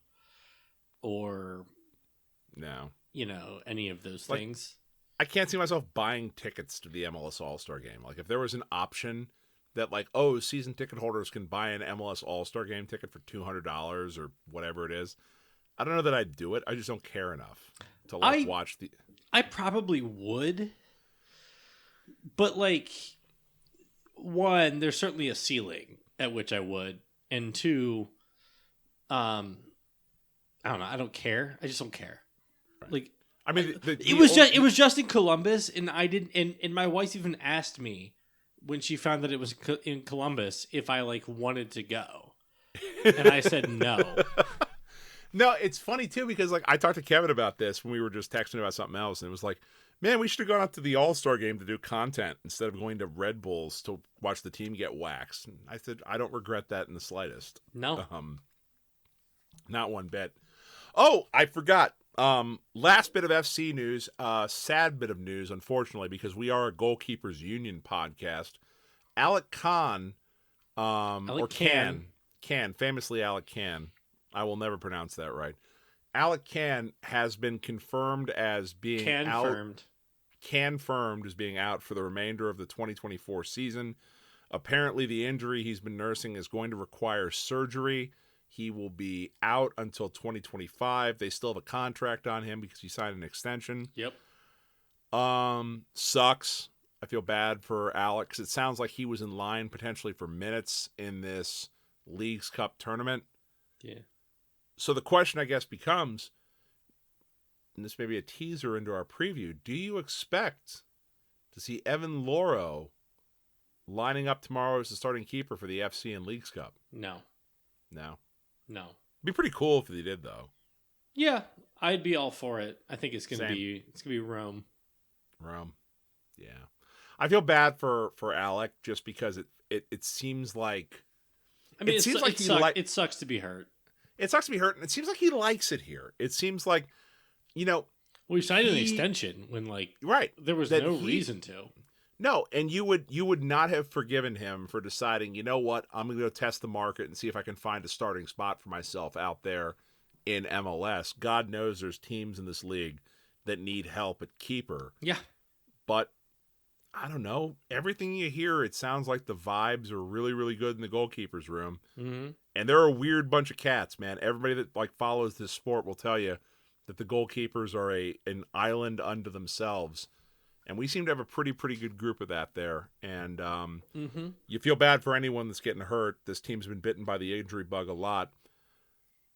or any of those things. I can't see myself buying tickets to the MLS All-Star game. Like if there was an option that season ticket holders can buy an MLS All-Star game ticket for $200 or whatever it is, I don't know that I'd do it. I just don't care enough to watch the. I probably would, but one, there's certainly a ceiling at which I would, and two, I don't know. I don't care. I just don't care. Right. I mean, it was just in Columbus, and I didn't. And my wife even asked me when she found that it was in Columbus if I wanted to go, and I said no. No, it's funny too because I talked to Kevin about this when we were just texting about something else, and it was like, man, we should have gone out to the All-Star game to do content instead of going to Red Bulls to watch the team get waxed. And I said, I don't regret that in the slightest. No. Not one bit. Oh, I forgot. Last bit of FC news, sad bit of news, unfortunately, because we are a Goalkeepers Union podcast. Alec Can, famously Alec Can. I will never pronounce that right. Alec Can has been confirmed as being confirmed as being out for the remainder of the 2024 season. Apparently, the injury he's been nursing is going to require surgery. He will be out until 2025. They still have a contract on him because he signed an extension. Yep. Sucks. I feel bad for Alex. It sounds like he was in line potentially for minutes in this Leagues Cup tournament. Yeah. So the question, I guess, becomes, and this may be a teaser into our preview, do you expect to see Evan Loro lining up tomorrow as the starting keeper for the FC and Leagues Cup? No. It'd be pretty cool if they did, though. Yeah, I'd be all for it. I think it's gonna be Rome. Yeah. I feel bad for Alec just because it seems like. I mean, it sucks to be hurt. It sucks to be hurt, and it seems like he likes it here. It seems like, well, he signed an extension when there was no reason to. No, and you would not have forgiven him for deciding, you know what, I'm going to go test the market and see if I can find a starting spot for myself out there in MLS. God knows there's teams in this league that need help at keeper. Yeah. But I don't know. Everything you hear, it sounds like the vibes are really, really good in the goalkeeper's room. Mm-hmm. And they're a weird bunch of cats, man. Everybody that follows this sport will tell you that the goalkeepers are an island unto themselves. And we seem to have a pretty good group of that there. And you feel bad for anyone that's getting hurt. This team's been bitten by the injury bug a lot.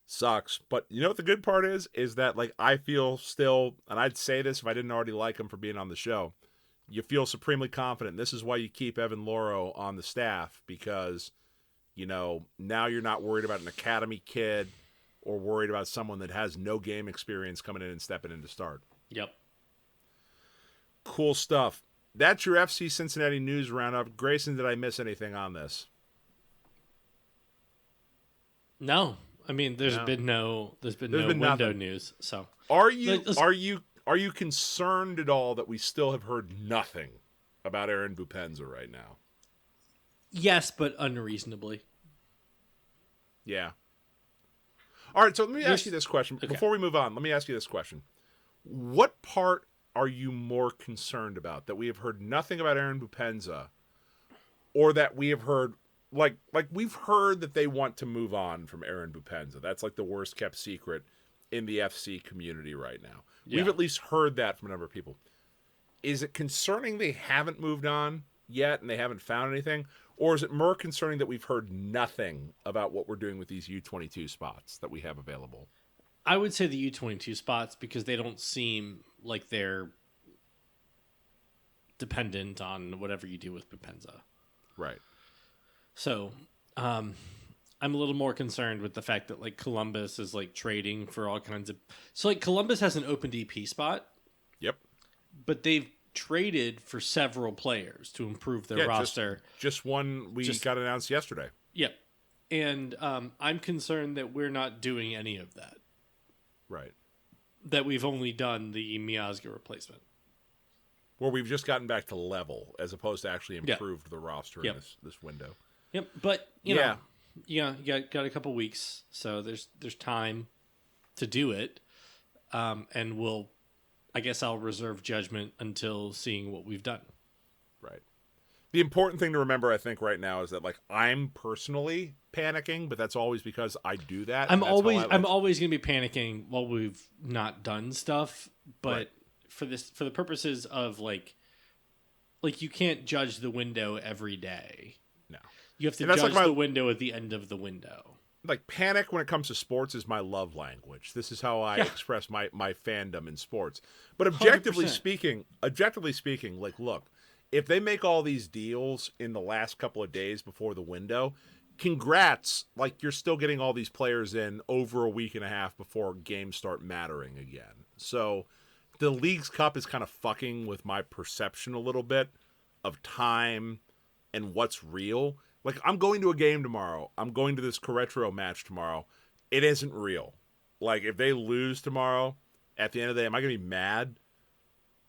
Sucks. But you know what the good part is? Is that I feel still, and I'd say this if I didn't already like him for being on the show, you feel supremely confident. This is why you keep Evan Loro on the staff, because, now you're not worried about an academy kid or worried about someone that has no game experience coming in and stepping in to start. Yep. Cool stuff. That's your FC Cincinnati news roundup. Grayson, did I miss anything on this? No. I mean, there's been no window nothing. news. So Are you concerned at all that we still have heard nothing about Aaron Bupenza right now? Yes, but unreasonably. Yeah. All right, so let me ask you this question. Okay. Before we move on, let me ask you this question. What part are you more concerned about? That we have heard nothing about Aaron Bupenza, or that we have heard, we've heard that they want to move on from Aaron Bupenza? That's the worst kept secret in the FC community right now. Yeah. We've at least heard that from a number of people. Is it concerning they haven't moved on yet and they haven't found anything? Or is it more concerning that we've heard nothing about what we're doing with these U22 spots that we have available? I would say the U22 spots because they don't seem like they're dependent on whatever you do with Bupenza. Right. So, I'm a little more concerned with the fact that like Columbus is like trading for all kinds of. So like Columbus has an open DP spot. Yep. But they've traded for several players to improve their roster. Just one got announced yesterday. Yep. And I'm concerned that we're not doing any of that. Right. That we've only done the Miazga replacement. Where we've just gotten back to level as opposed to actually improved the roster in this window. Yep. But, you know, you got a couple weeks, so there's time to do it. And I guess I'll reserve judgment until seeing what we've done. Right. The important thing to remember, I think, right now is that, like, I'm personally panicking, but that's always because I do that. I'm always going to be panicking while we've not done stuff. But for the purposes of like you can't judge the window every day. No, you have to judge the window at the end of the window. Like, panic when it comes to sports is my love language. This is how I express my fandom in sports. But objectively speaking, like, look, if they make all these deals in the last couple of days before the window, congrats. Like, you're still getting all these players in over a week and a half before games start mattering again. So the League's Cup is kind of fucking with my perception a little bit of time and what's real. Like, I'm going to a game tomorrow. I'm going to this Querétaro match tomorrow. It isn't real. Like, if they lose tomorrow, at the end of the day, am I going to be mad?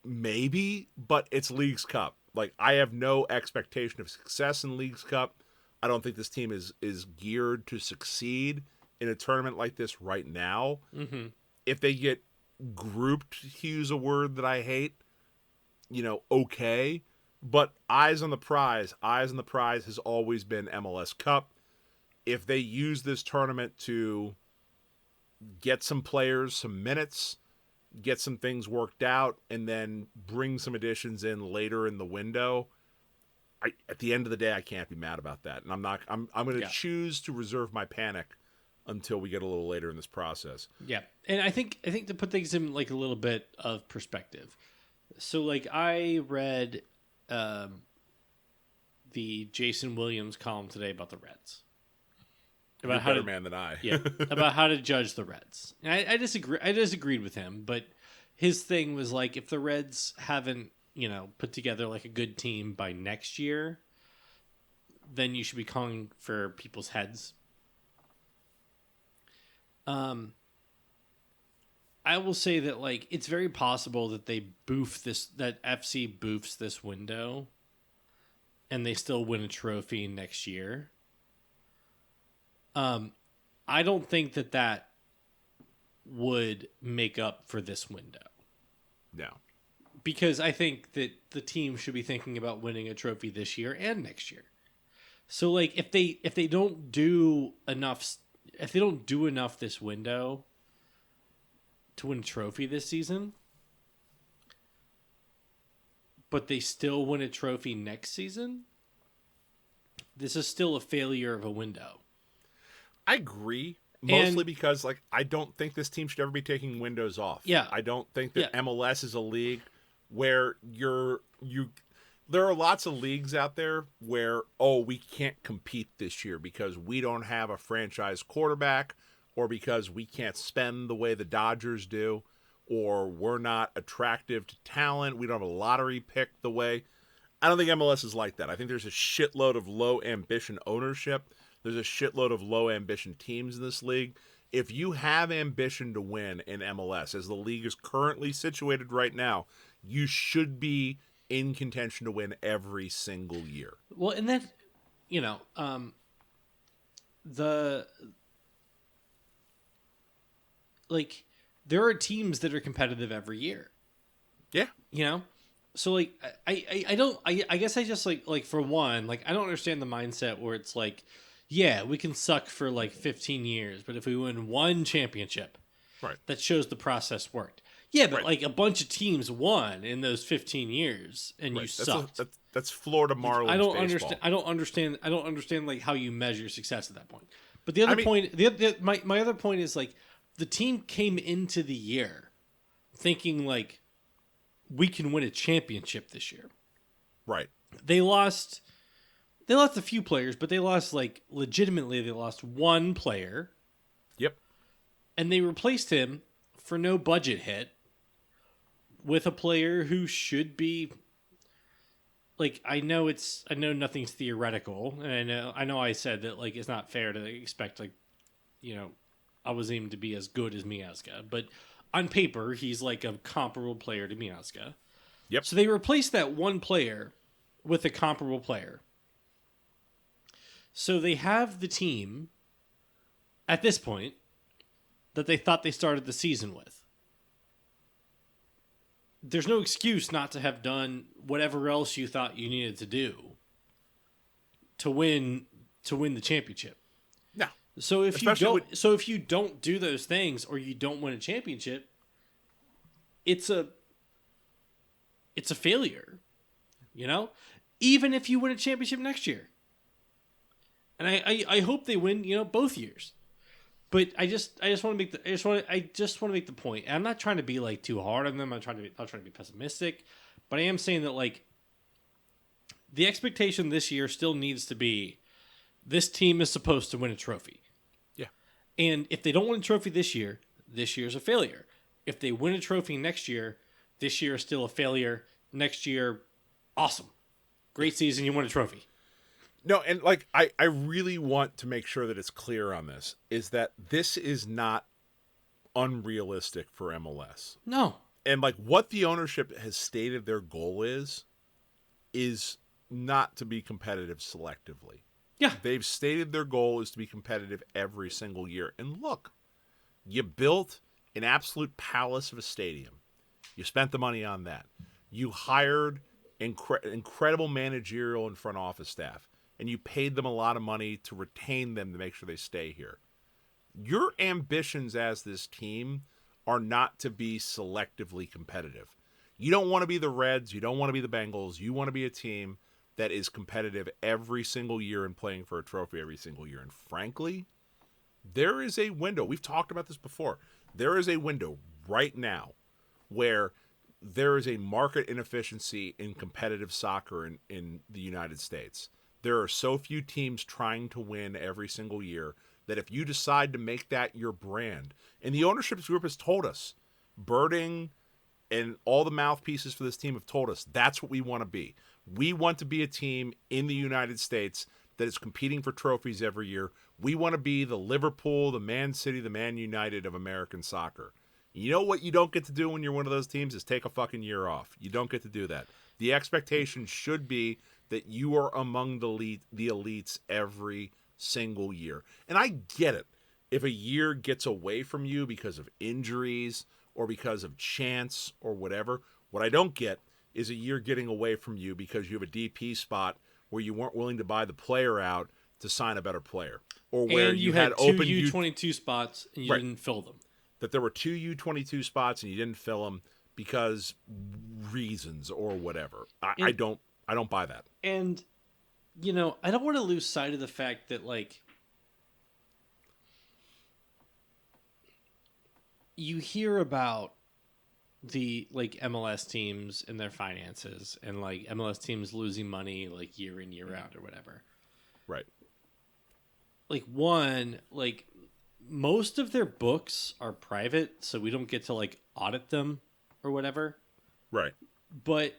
Maybe, but it's League's Cup. Like, I have no expectation of success in League's Cup. I don't think this team is geared to succeed in a tournament like this right now. Mm-hmm. If they get grouped, to use a word that I hate, okay. But eyes on the prize has always been MLS Cup. If they use this tournament to get some players some minutes, get some things worked out, and then bring some additions in later in the window, at the end of the day, I can't be mad about that. And I'm going to choose to reserve my panic until we get a little later in this process. Yeah. And I think to put things in like a little bit of perspective. So like I read the Jason Williams column today about the Reds. About how man than I. Yeah, about how to judge the Reds. And I disagree. I disagreed with him, but his thing was like, if the Reds haven't, put together like a good team by next year, then you should be calling for people's heads. I will say that like it's very possible that that FC boofs this window and they still win a trophy next year. I don't think that would make up for this window. No. Because I think that the team should be thinking about winning a trophy this year and next year. So like if they don't do enough this window to win a trophy this season, but they still win a trophy next season, this is still a failure of a window. I agree, mostly because like I don't think this team should ever be taking windows off. Yeah. I don't think that MLS is a league where there are lots of leagues out there where, we can't compete this year because we don't have a franchise quarterback, or because we can't spend the way the Dodgers do, or we're not attractive to talent. We don't have a lottery pick the way. I don't think MLS is like that. I think there's a shitload of low ambition ownership. There's a shitload of low ambition teams in this league. If you have ambition to win in MLS, as the league is currently situated right now, you should be in contention to win every single year. Well, and that, there are teams that are competitive every year. Yeah. So like, I guess I just like for one, like I don't understand the mindset where it's like, yeah, we can suck for like 15 years, but if we win one championship, right, that shows the process worked. Yeah, but like a bunch of teams won in those 15 years, and you sucked. That's Florida Marlins I don't baseball. understand. I don't understand like how you measure success at that point. But the other point, my other point is like the team came into the year thinking like we can win a championship this year. Right. They lost a few players, but they lost like legitimately. They lost one player. Yep. And they replaced him for no budget hit with a player who should be. Like I know nothing's theoretical, and I know I said that like it's not fair to expect like, Awaziem to be as good as Miazga, but on paper he's like a comparable player to Miazga. Yep. So they replaced that one player with a comparable player. So they have the team at this point that they thought they started the season with. There's no excuse not to have done whatever else you thought you needed to do to win the championship. No. So if you don't do those things or you don't win a championship, it's a failure. Even if you win a championship next year. And I hope they win, both years. But I just want to make the point. And I'm not trying to be like too hard on them. I'm trying to be pessimistic, but I am saying that like the expectation this year still needs to be this team is supposed to win a trophy. Yeah. And if they don't win a trophy this year's a failure. If they win a trophy next year, this year is still a failure. Next year, awesome. Great season, you won a trophy. No, and like I really want to make sure that it's clear on this, is that this is not unrealistic for MLS. No. And like what the ownership has stated their goal is not to be competitive selectively. Yeah. They've stated their goal is to be competitive every single year. And look, you built an absolute palace of a stadium. You spent the money on that. You hired incredible managerial and front office staff. And you paid them a lot of money to retain them to make sure they stay here. Your ambitions as this team are not to be selectively competitive. You don't want to be the Reds. You don't want to be the Bengals. You want to be a team that is competitive every single year and playing for a trophy every single year. And frankly, there is a window. We've talked about this before. There is a window right now where there is a market inefficiency in competitive soccer in the United States. There are so few teams trying to win every single year that if you decide to make that your brand, and the ownership group has told us, Birding and all the mouthpieces for this team have told us, that's what we want to be. We want to be a team in the United States that is competing for trophies every year. We want to be the Liverpool, the Man City, the Man United of American soccer. You know what you don't get to do when you're one of those teams is take a fucking year off. You don't get to do that. The expectation should be that you are among the elites every single year. And I get it. If a year gets away from you because of injuries or because of chance or whatever, what I don't get is a year getting away from you because you have a DP spot where you weren't willing to buy the player out to sign a better player. Or where and you had two open U22 spots and you didn't fill them. That there were two U22 spots and you didn't fill them because reasons or whatever. I don't buy that. And, I don't want to lose sight of the fact that, like, you hear about the, like, MLS teams and their finances and, like, MLS teams losing money, like, year in, year out or whatever. Right. Like, one, like, most of their books are private, so we don't get to, like, audit them or whatever. Right. But,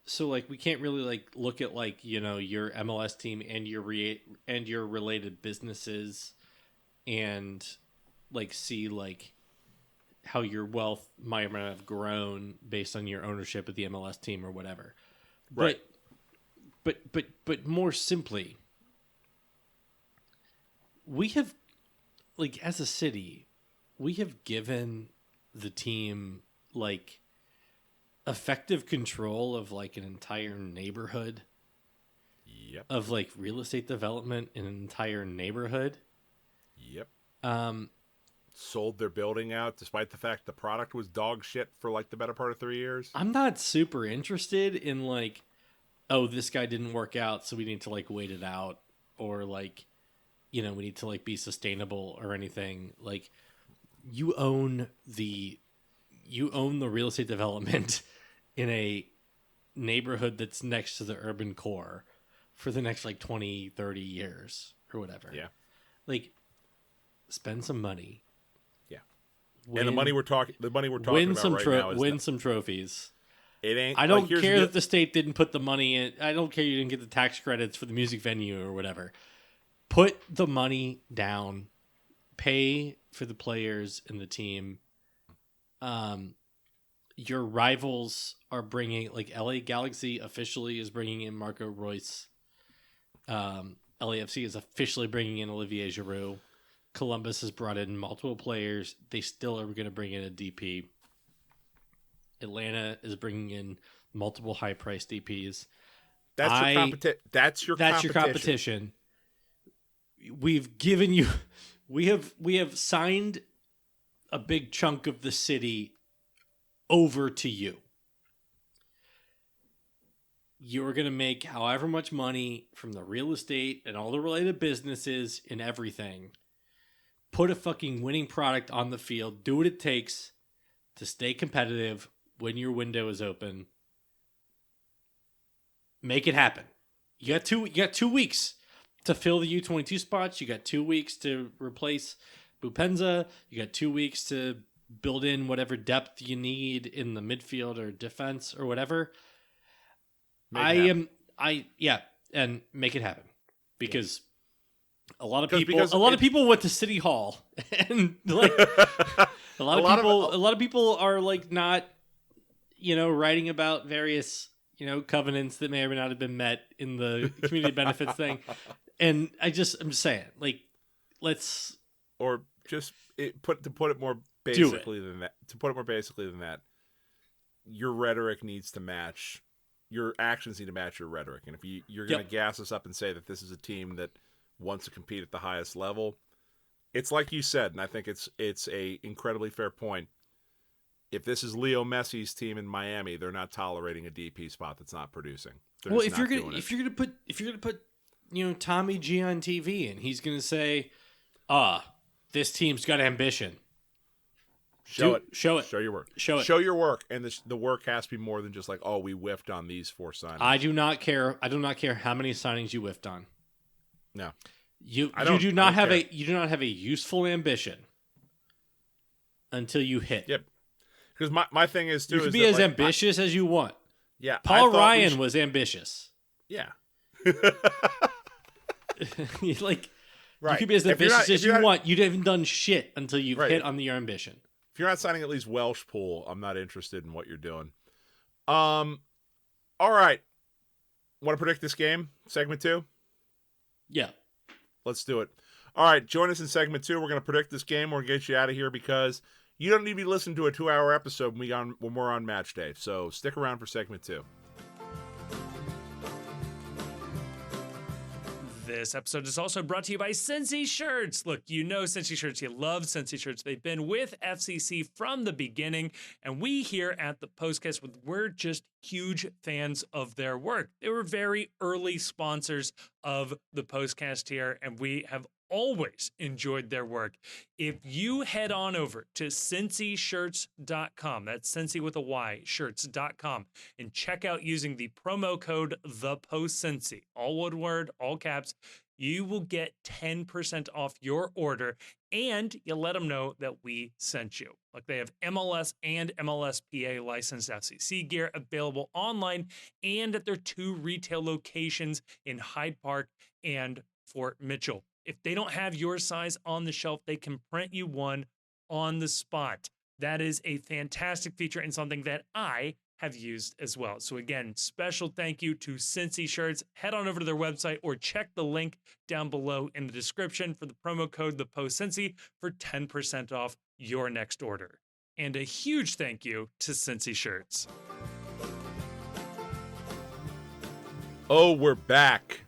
so like we can't really like look at like your MLS team and your related businesses and like see like how your wealth might have grown based on your ownership of the MLS team or whatever. Right. But more simply, we have like as a city, we have given the team like effective control of like an entire neighborhood. Yep. Of like real estate development in an entire neighborhood. Yep. Sold their building out despite the fact the product was dog shit for like the better part of 3 years. I'm not super interested in like oh, this guy didn't work out, so we need to like wait it out, or like, we need to like be sustainable or anything. Like, you own the real estate development in a neighborhood that's next to the urban core for the next like 20, 30 years or whatever. Yeah. Like, spend some money. Yeah. And the money we're talking about right now is win some trophies. It ain't. I don't care that the state didn't put the money in. I don't care you didn't get the tax credits for the music venue or whatever. Put the money down. Pay for the players and the team. Your rivals are bringing, like, LA Galaxy officially is bringing in Marco Reus. LAFC is officially bringing in Olivier Giroud. Columbus has brought in multiple players. They still are going to bring in a DP. Atlanta is bringing in multiple high-priced DPs. That's your competition. We've given you... We have signed a big chunk of the city over to you. You're going to make however much money from the real estate and all the related businesses and everything. Put a fucking winning product on the field. Do what it takes to stay competitive when your window is open. Make it happen. You got 2 weeks to fill the U22 spots. You got 2 weeks to replace Bupenza. You got 2 weeks to build in whatever depth you need in the midfield or defense or whatever. And make it happen, because a lot of people went to City Hall and like a lot of people are like not, writing about various, covenants that may or may not have been met in the community benefits thing. And I'm just saying, like, let's, or just put it more basically than that. To put it more basically than that, your rhetoric needs to match. Your actions need to match your rhetoric. And if you're going to gas us up and say that this is a team that wants to compete at the highest level, it's like you said, and I think it's a incredibly fair point. If this is Leo Messi's team in Miami, they're not tolerating a DP spot that's not producing. If you're gonna put Tommy G on TV and he's gonna say, this team's got ambition. Show it. Show your work. Show your work, and the work has to be more than just like, we whiffed on these 4 signings. I do not care how many signings you whiffed on. No, you do not have a useful ambition until you hit. Yep. Because my thing is too. You can be as ambitious as you want. Yeah, Paul Ryan was ambitious. Yeah. Like, right. You can be as ambitious as you want. You haven't done shit until you've hit on your ambition. If you're not signing at least Welsh Pool, I'm not interested in what you're doing. All right. Want to predict this game? Segment 2? Yeah. Let's do it. All right. Join us in segment 2. We're going to predict this game. We're going to get you out of here because you don't need to be listening to a 2-hour episode when we're on match day. So stick around for segment 2. This episode is also brought to you by Cincy Shirts. Look, you know Cincy Shirts. You love Cincy Shirts. They've been with FCC from the beginning, and we here at the Postcast, we're just huge fans of their work. They were very early sponsors of the Postcast here, and we have always enjoyed their work. If you head on over to CincyShirts.com, that's Cincy with a Y, shirts.com, and check out using the promo code ThePostCincy, all one word, all caps, you will get 10% off your order, and you let them know that we sent you. Like, they have MLS and MLSPA licensed FCC gear available online and at their 2 retail locations in Hyde Park and Fort Mitchell. If they don't have your size on the shelf, they can print you one on the spot. That is a fantastic feature and something that I have used as well. So again, special thank you to Cincy Shirts. Head on over to their website or check the link down below in the description for the promo code ThePostCincy for 10% off your next order. And a huge thank you to Cincy Shirts. Oh, we're back.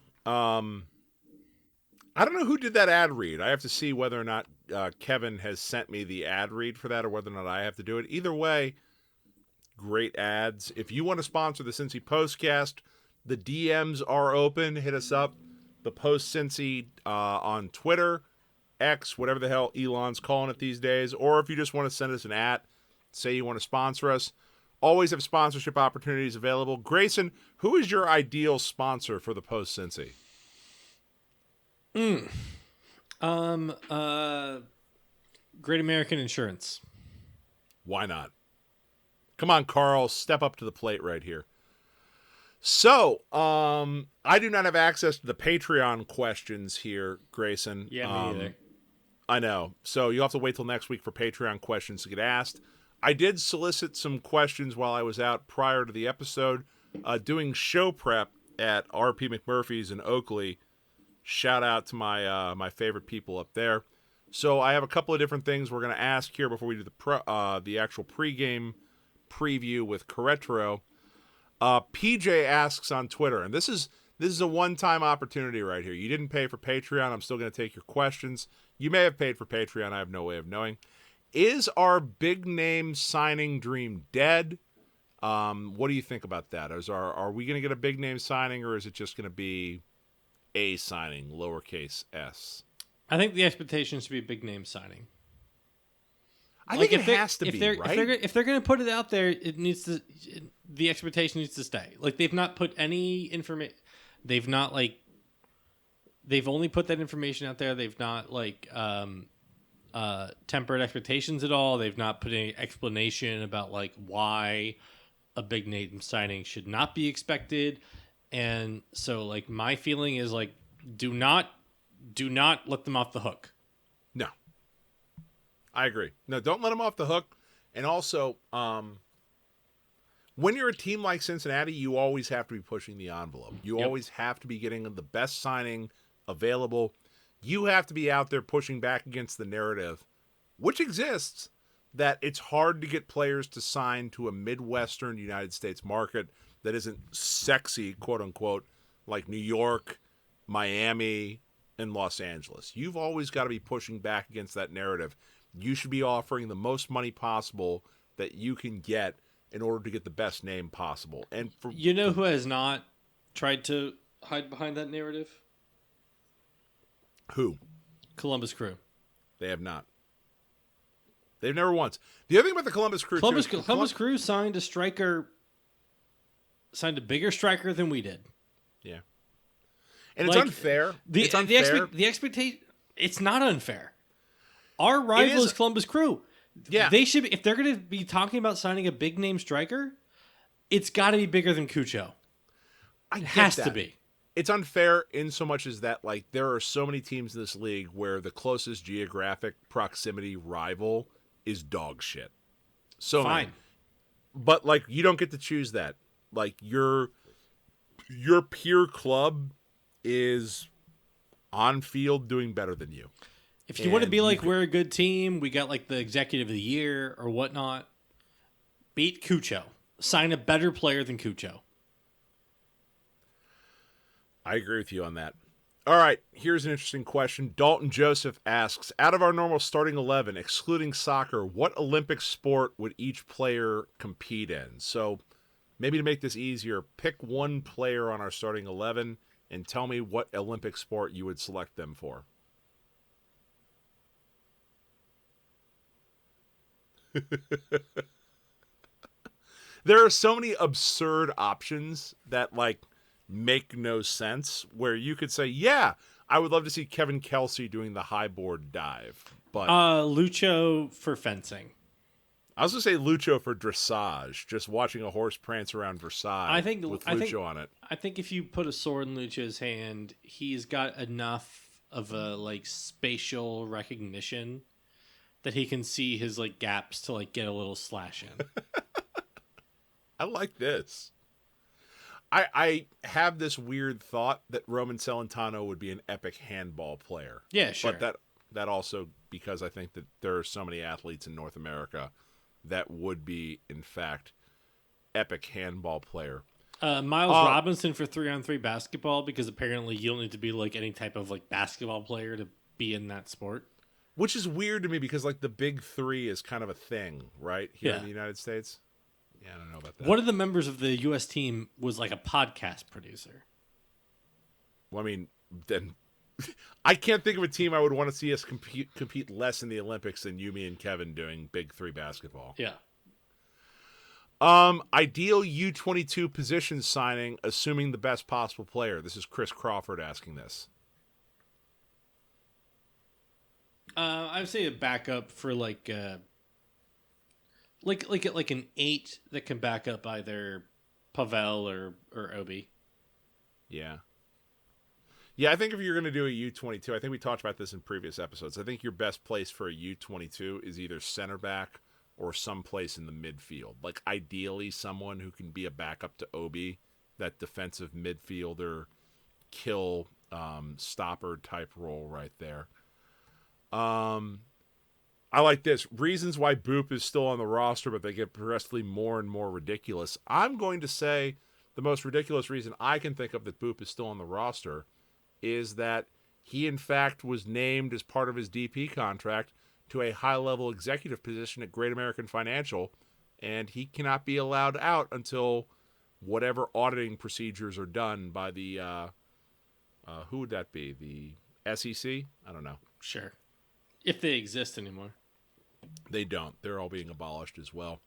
I don't know who did that ad read. I have to see whether or not Kevin has sent me the ad read for that or whether or not I have to do it. Either way, great ads. If you want to sponsor the Cincy Postcast, The DMs are open. Hit us up. The Post Cincy on Twitter, X, whatever the hell Elon's calling it these days. Or if you just want to send us an say you want to sponsor us, always have sponsorship opportunities available. Grayson, who is your ideal sponsor for the Post Cincy? Great American Insurance. Why not? Come on, Carl, step up to the plate right here. So, I do not have access to the Patreon questions here, Grayson. Yeah, me either. I know. So you'll have to wait till next week for Patreon questions to get asked. I did solicit some questions while I was out prior to the episode, doing show prep at RP McMurphy's in Oakley. Shout out to my favorite people up there. So I have a couple of different things we're going to ask here before we do the actual pregame preview with Querétaro. PJ asks on Twitter, and this is a one-time opportunity right here. You didn't pay for Patreon. I'm still going to take your questions. You may have paid for Patreon. I have no way of knowing. Is our big name signing dream dead? What do you think about that? Are we going to get a big name signing, or is it just going to be a signing, lowercase s? I think the expectation should be a big name signing. I think it has to be, right? If they're going to put it out there, the expectation needs to stay. Like, they've not put any information. They've not, like, they've only put that information out there. They've not, like, tempered expectations at all. They've not put any explanation about, like, why a big name signing should not be expected. And so, like, my feeling is, like, do not let them off the hook. No. I agree. No, don't let them off the hook. And also, when you're a team like Cincinnati, you always have to be pushing the envelope. You always have to be getting the best signing available. You have to be out there pushing back against the narrative, which exists, that it's hard to get players to sign to a Midwestern United States market that isn't sexy, quote unquote, like New York, Miami, and Los Angeles. You've always got to be pushing back against that narrative. You should be offering the most money possible that you can get in order to get the best name possible. And who has not tried to hide behind that narrative? Who? Columbus Crew. They have not. They've never once. The other thing about the Columbus Crew, Columbus Crew signed a bigger striker than we did. Yeah, and it's unfair. It's unfair. The expectation. It's not unfair. Our rival is Columbus Crew. Yeah, they should be, if they're going to be talking about signing a big name striker, it's got to be bigger than Cucho. It has to be. It's unfair in so much as that, like, there are so many teams in this league where the closest geographic proximity rival is dog shit. So fine, many. But like, you don't get to choose that. Like, your peer club is on field doing better than you. If you want to be like, we're a good team, we got like the executive of the year or whatnot, beat Cucho. Sign a better player than Cucho. I agree with you on that. All right, here's an interesting question. Dalton Joseph asks, out of our normal starting 11, excluding soccer, what Olympic sport would each player compete in? So maybe to make this easier, pick one player on our starting 11 and tell me what Olympic sport you would select them for. There are so many absurd options that, like, make no sense, where you could say, yeah, I would love to see Kevin Kelsey doing the high board dive. But Lucho for fencing. I was going to say Lucho for dressage, just watching a horse prance around Versailles with Lucho on it. I think if you put a sword in Lucho's hand, he's got enough of a, like, spatial recognition that he can see his, like, gaps to, like, get a little slash in. I like this. I have this weird thought that Roman Celentano would be an epic handball player. Yeah, sure. But that also, because I think that there are so many athletes in North America that would be, in fact, epic handball player. Miles Robinson for 3-on-3 basketball, because apparently you don't need to be like any type of like basketball player to be in that sport. Which is weird to me because like the big three is kind of a thing, right? Here in the United States. Yeah, I don't know about that. One of the members of the U.S. team was like a podcast producer. Well, I mean, then I can't think of a team I would want to see us compete less in the Olympics than you, me, and Kevin doing Big Three basketball. Yeah. Ideal U22 position signing, assuming the best possible player. This is Chris Crawford asking this. I would say a backup for like an 8 that can back up either Pavel or Obi. Yeah. Yeah, I think if you're going to do a U22, I think we talked about this in previous episodes. I think your best place for a U22 is either center back or someplace in the midfield. Like, ideally, someone who can be a backup to Obi, that defensive midfielder, kill, stopper type role right there. I like this. Reasons why Boop is still on the roster, but they get progressively more and more ridiculous. I'm going to say the most ridiculous reason I can think of that Boop is still on the roster is that he, in fact, was named as part of his DP contract to a high-level executive position at Great American Financial, and he cannot be allowed out until whatever auditing procedures are done by the, who would that be? The SEC? I don't know. Sure. If they exist anymore. They don't. They're all being abolished as well.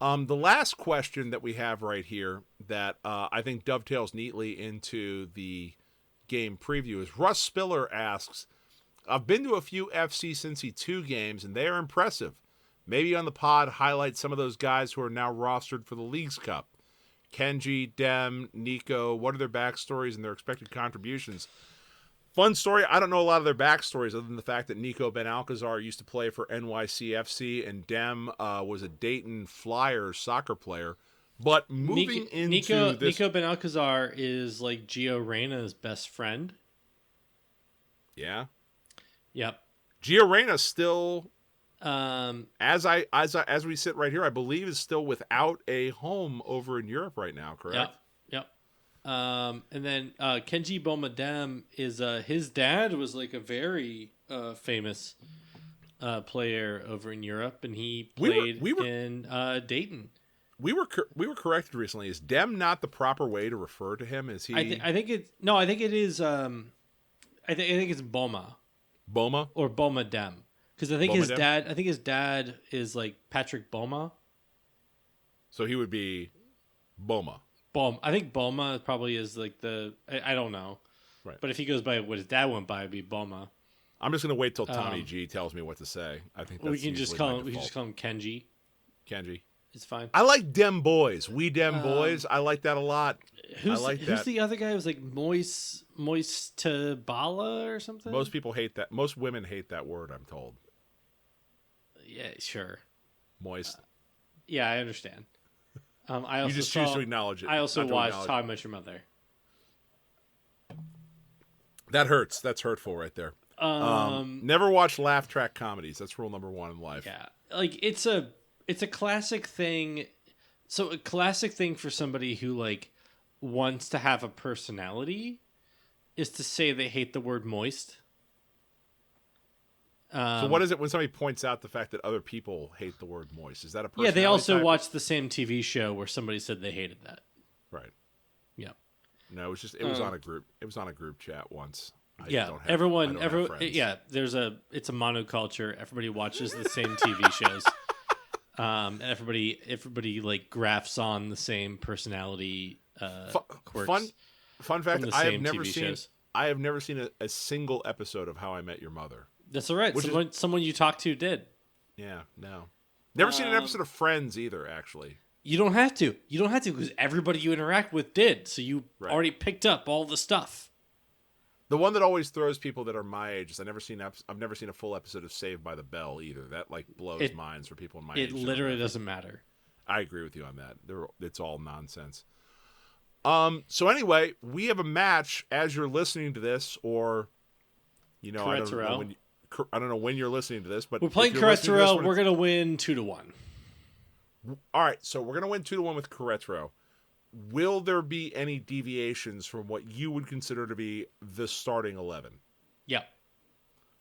The last question that we have right here that I think dovetails neatly into the game preview is Russ Spiller asks, I've been to a few FC Cincy 2 games, and they are impressive. Maybe on the pod, highlight some of those guys who are now rostered for the Leagues Cup. Kenji, Dem, Nico, what are their backstories and their expected contributions? Fun story, I don't know a lot of their backstories other than the fact that Nico Ben Alcazar used to play for NYCFC, and Dem was a Dayton Flyers soccer player. But moving into this... Nico Ben Alcazar is like Gio Reyna's best friend. Yeah? Yep. Gio Reyna still, as we sit right here, I believe is still without a home over in Europe right now, correct? Yep. And then Kenji Bomadem is his dad was like a very famous player over in Europe, and he played in Dayton. We were corrected recently. Is Dem not the proper way to refer to him? Is he? I think it is. I think it's Boma. Boma or Boma Dem, because I think his dad. I think his dad is like Patrick Boma. So he would be Boma. I think Boma probably is like the. I don't know, right? But if he goes by what his dad went by, it'd be Boma. I'm just gonna wait till Tommy G tells me what to say. I think that's we can just call him Kenji. Kenji. It's fine. I like Dem Boys. We Dem Boys. I like that a lot. Who's the other guy? It was like Moist Tabala or something? Most people hate that. Most women hate that word, I'm told. Yeah, sure. Moist. Yeah, I understand. I also you just choose to acknowledge it. I also watched How I Met Your Mother. That hurts. That's hurtful right there. Never watch laugh track comedies. That's rule number 1 in life. Yeah. Like it's a classic thing. So a classic thing for somebody who like wants to have a personality is to say they hate the word moist. So what is it when somebody points out the fact that other people hate the word moist? Is that a personality Yeah, they also type? watched the same TV show where somebody said they hated that. Right. Yeah. No, it was on a group. It was on a group chat once. Everyone. Yeah, it's a monoculture. Everybody watches the same TV shows. Everybody like graphs on the same personality quirks. Fun fact: I have never seen a single episode of How I Met Your Mother. That's all right. Someone you talked to did. Yeah, no. Never seen an episode of Friends either. Actually, you don't have to. You don't have to because everybody you interact with did. So you already picked up all the stuff. The one that always throws people that are my age is I've never seen a full episode of Saved by the Bell either. That like blows minds for people in my age. It literally doesn't matter. I agree with you on that. It's all nonsense. So anyway, we have a match as you're listening to this, or I don't know when you're listening to this, but we're playing Querétaro. We're gonna win 2-1. All right, so we're gonna win 2-1 with Querétaro. Will there be any deviations from what you would consider to be the starting 11? Yeah.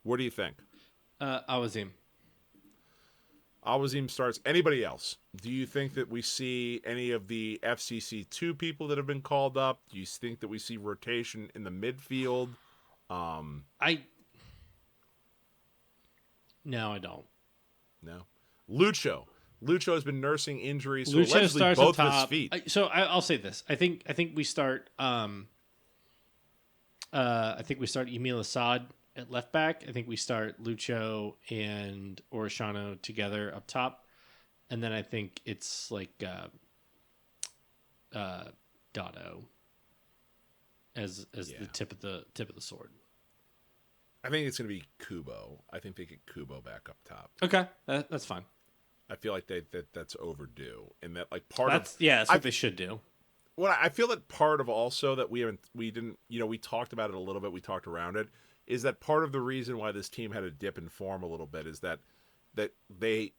What do you think? Awaziem. Awaziem starts. Anybody else? Do you think that we see any of the FCC2 people that have been called up? Do you think that we see rotation in the midfield? No, I don't. No. Lucho has been nursing injuries, so Lucho allegedly starts both up of his top. feet. I'll say this. I think we start. I think we start Emil Assad at left back. I think we start Lucho and Orishano together up top, and then I think it's like Dotto as the tip of the sword. I think it's going to be Kubo. I think they get Kubo back up top. Okay, that's fine. I feel like that's overdue, and that like That's what they should do. Well, I feel that part of also that we didn't, we talked about it a little bit. We talked around it. Is that part of the reason why this team had a dip in form a little bit? Is that they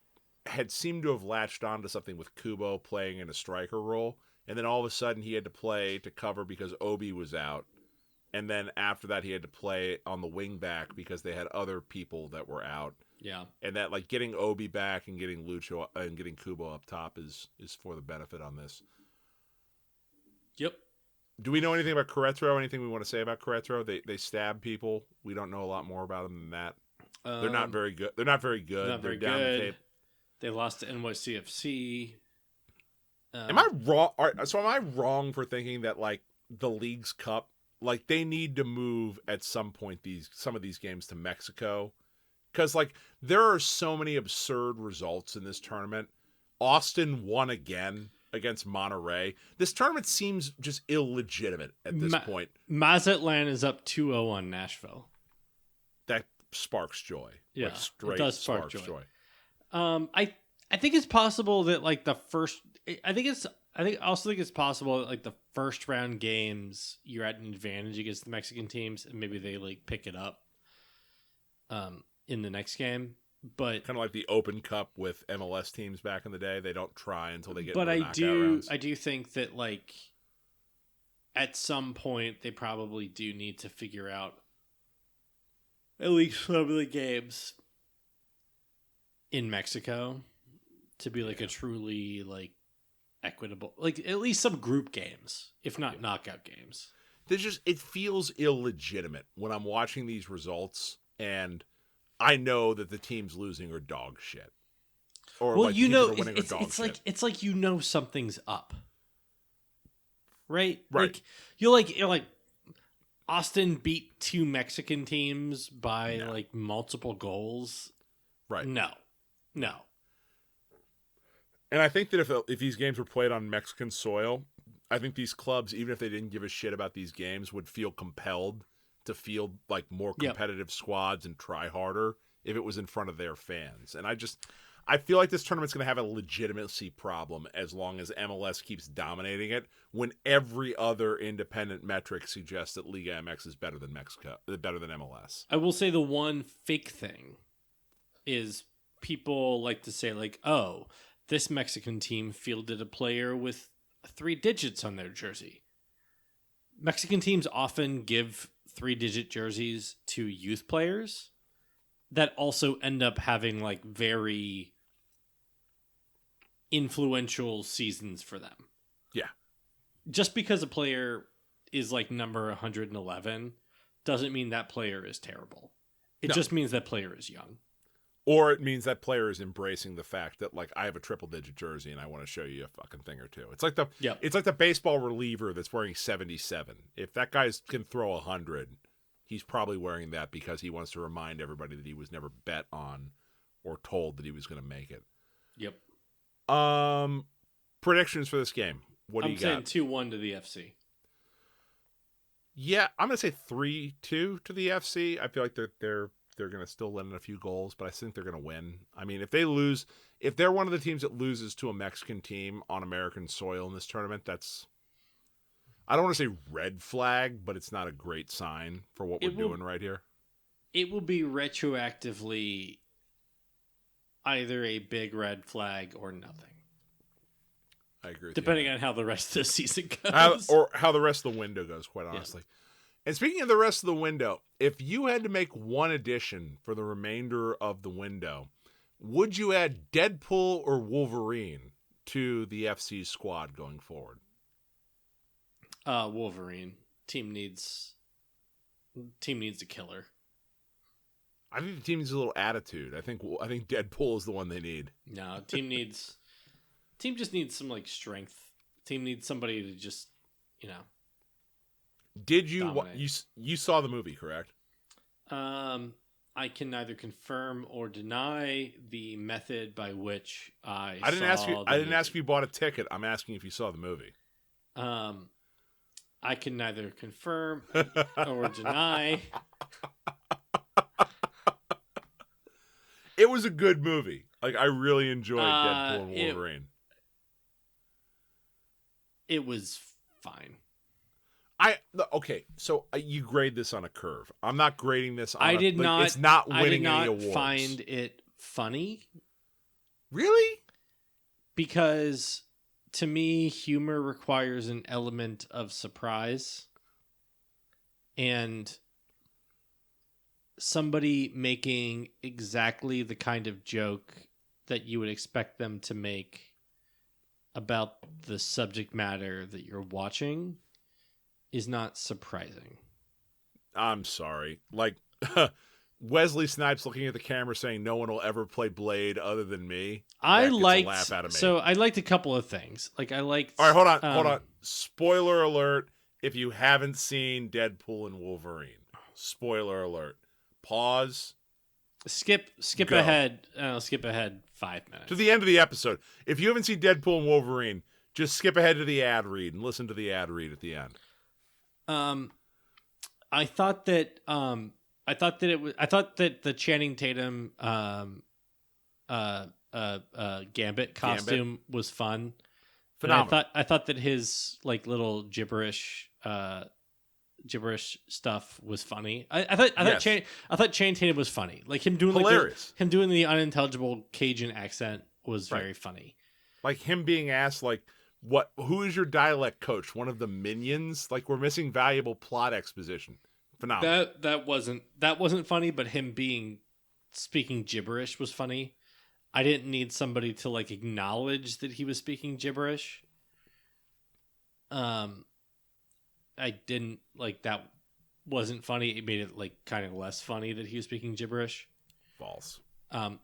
had seemed to have latched onto something with Kubo playing in a striker role, and then all of a sudden he had to play to cover because Obi was out, and then after that he had to play on the wing back because they had other people that were out. Yeah, and that like getting Obi back and getting Lucho and getting Kubo up top is for the benefit on this. Yep. Do we know anything about Querétaro? Anything we want to say about Querétaro? They stab people. We don't know a lot more about them than that. They're not very good. They're not very good. Not very They're down good. the tape. They lost to NYCFC. Am I wrong? So am I wrong for thinking that like the League's Cup, like they need to move at some point some of these games to Mexico? Because like there are so many absurd results in this tournament. Austin won again against Monterrey. This tournament seems just illegitimate at this point. Mazatlan is up 2-0 on Nashville. That sparks joy. Yeah, like straight it does spark joy. I think it's possible that like the first. I also think it's possible that like the first round games you're at an advantage against the Mexican teams, and maybe they like pick it up. In the next game, but kind of like the Open Cup with MLS teams back in the day, they don't try until they get. But into the knockout rounds. I do think that like at some point they probably do need to figure out at least some of the games in Mexico to be like a truly like equitable, like at least some group games, if not knockout games. It feels illegitimate when I'm watching these results and I know that the teams losing are dog shit. Or well, like it's like something's up, right? Right. Like you're like Austin beat two Mexican teams by like multiple goals. Right. No. And I think that if these games were played on Mexican soil, I think these clubs, even if they didn't give a shit about these games, would feel compelled to field like more competitive squads and try harder if it was in front of their fans. And I feel like this tournament's going to have a legitimacy problem as long as MLS keeps dominating it when every other independent metric suggests that Liga MX is better than MLS. I will say the one fake thing is people like to say like, oh, this Mexican team fielded a player with 3 digits on their jersey. Mexican teams often give 3-digit jerseys to youth players that also end up having like very influential seasons for them. Yeah. Just because a player is like number 111 doesn't mean that player is terrible. It just means that player is young. Or it means that player is embracing the fact that like I have a triple-digit jersey and I want to show you a fucking thing or two. It's like the baseball reliever that's wearing 77. If that guy can throw 100, he's probably wearing that because he wants to remind everybody that he was never bet on or told that he was going to make it. Yep. Predictions for this game. What do you got? I'm saying 2-1 to the FC. Yeah, I'm going to say 3-2 to the FC. I feel like they're going to still let in a few goals, but I think they're going to win. I mean, if they're one of the teams that loses to a Mexican team on American soil in this tournament, I don't want to say red flag, but it's not a great sign for what we're doing right here. It will be retroactively either a big red flag or nothing. I agree with depending you. on how the rest of the season How goes. the rest of the window goes, quite honestly. Yeah. And speaking of the rest of the window, if you had to make one addition for the remainder of the window, would you add Deadpool or Wolverine to the FC squad going forward? Wolverine. Team needs a killer. I think the team needs a little attitude. I think Deadpool is the one they need. No, team just needs some like strength. Team needs somebody to just, Did you dominate. you saw the movie, correct? I can neither confirm or deny the method by which I didn't saw ask you. the I didn't movie. ask if you bought a ticket. I'm asking if you saw the movie. I can neither confirm or deny. It was a good movie. Like, I really enjoyed Deadpool and Wolverine. It was fine. Okay, so you grade this on a curve. I'm not grading this on it's not winning I did not any awards. find it funny. Really? Because to me, humor requires an element of surprise. And somebody making exactly the kind of joke that you would expect them to make about the subject matter that you're watching is not surprising. I'm sorry. Like, Wesley Snipes looking at the camera saying no one will ever play Blade other than me. I liked, laugh out of me. so I liked a couple of things. Like I liked. All right, hold on. Spoiler alert! If you haven't seen Deadpool and Wolverine, spoiler alert. Pause. Skip Go. ahead. Skip ahead 5 minutes To the end of the episode. If you haven't seen Deadpool and Wolverine, just skip ahead to the ad read and listen to the ad read at the end. I thought that the Channing Tatum Gambit costume was fun. Phenomenal. I thought that his like little gibberish stuff was funny. I thought Channing Tatum was funny. Like him doing hilarious. him doing the unintelligible Cajun accent was Right. very funny. Like him being asked, like, who is your dialect coach? One of the minions? Like, we're missing valuable plot exposition. Phenomenal. That wasn't funny, but him speaking gibberish was funny. I didn't need somebody to like acknowledge that he was speaking gibberish. I didn't like that. Wasn't funny. It made it like kind of less funny that he was speaking gibberish. False.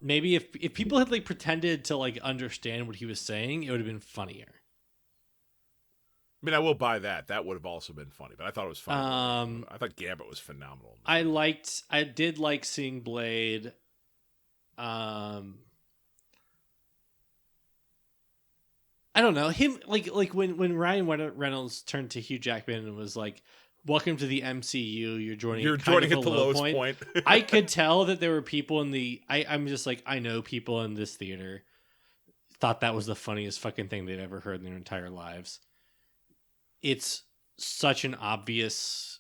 Maybe if people had like pretended to like understand what he was saying, it would have been funnier. I mean, I will buy that. That would have also been funny, but I thought it was funny. I thought Gambit was phenomenal. I did like seeing Blade. I don't know him like when Ryan Reynolds turned to Hugh Jackman and was like, "Welcome to the MCU. You're joining at the lowest point." I could tell that there were people in the. I'm just like, I know people in this theater thought that was the funniest fucking thing they'd ever heard in their entire lives. It's such an obvious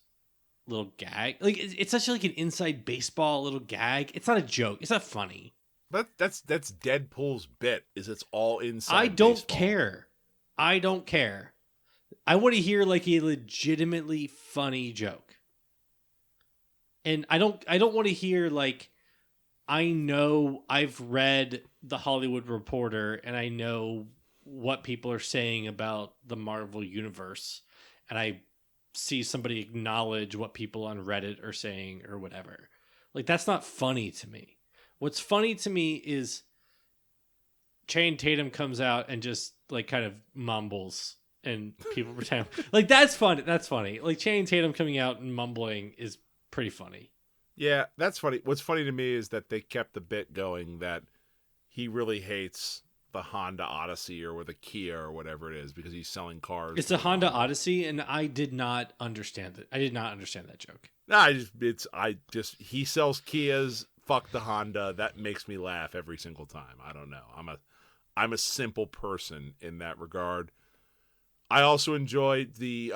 little gag. Like it's such like an inside baseball little gag. It's not a joke. It's not funny. That's Deadpool's bit. It's all inside. I don't baseball. care. I don't care. I want to hear like a legitimately funny joke. And I don't want to hear like, I know I've read The Hollywood Reporter and I know what people are saying about the Marvel universe, and I see somebody acknowledge what people on Reddit are saying or whatever. Like that's not funny to me. What's funny to me is Channing Tatum comes out and just like kind of mumbles and people pretend like that's funny. That's funny. Like Channing Tatum coming out and mumbling is pretty funny. Yeah, that's funny. What's funny to me is that they kept the bit going that he really hates the Honda Odyssey or the Kia or whatever it is because he's selling cars. It's a Honda Odyssey, and I did not understand it. I did not understand that joke. Nah, he sells Kias. Fuck the Honda. That makes me laugh every single time. I don't know. I'm a simple person in that regard. I also enjoyed the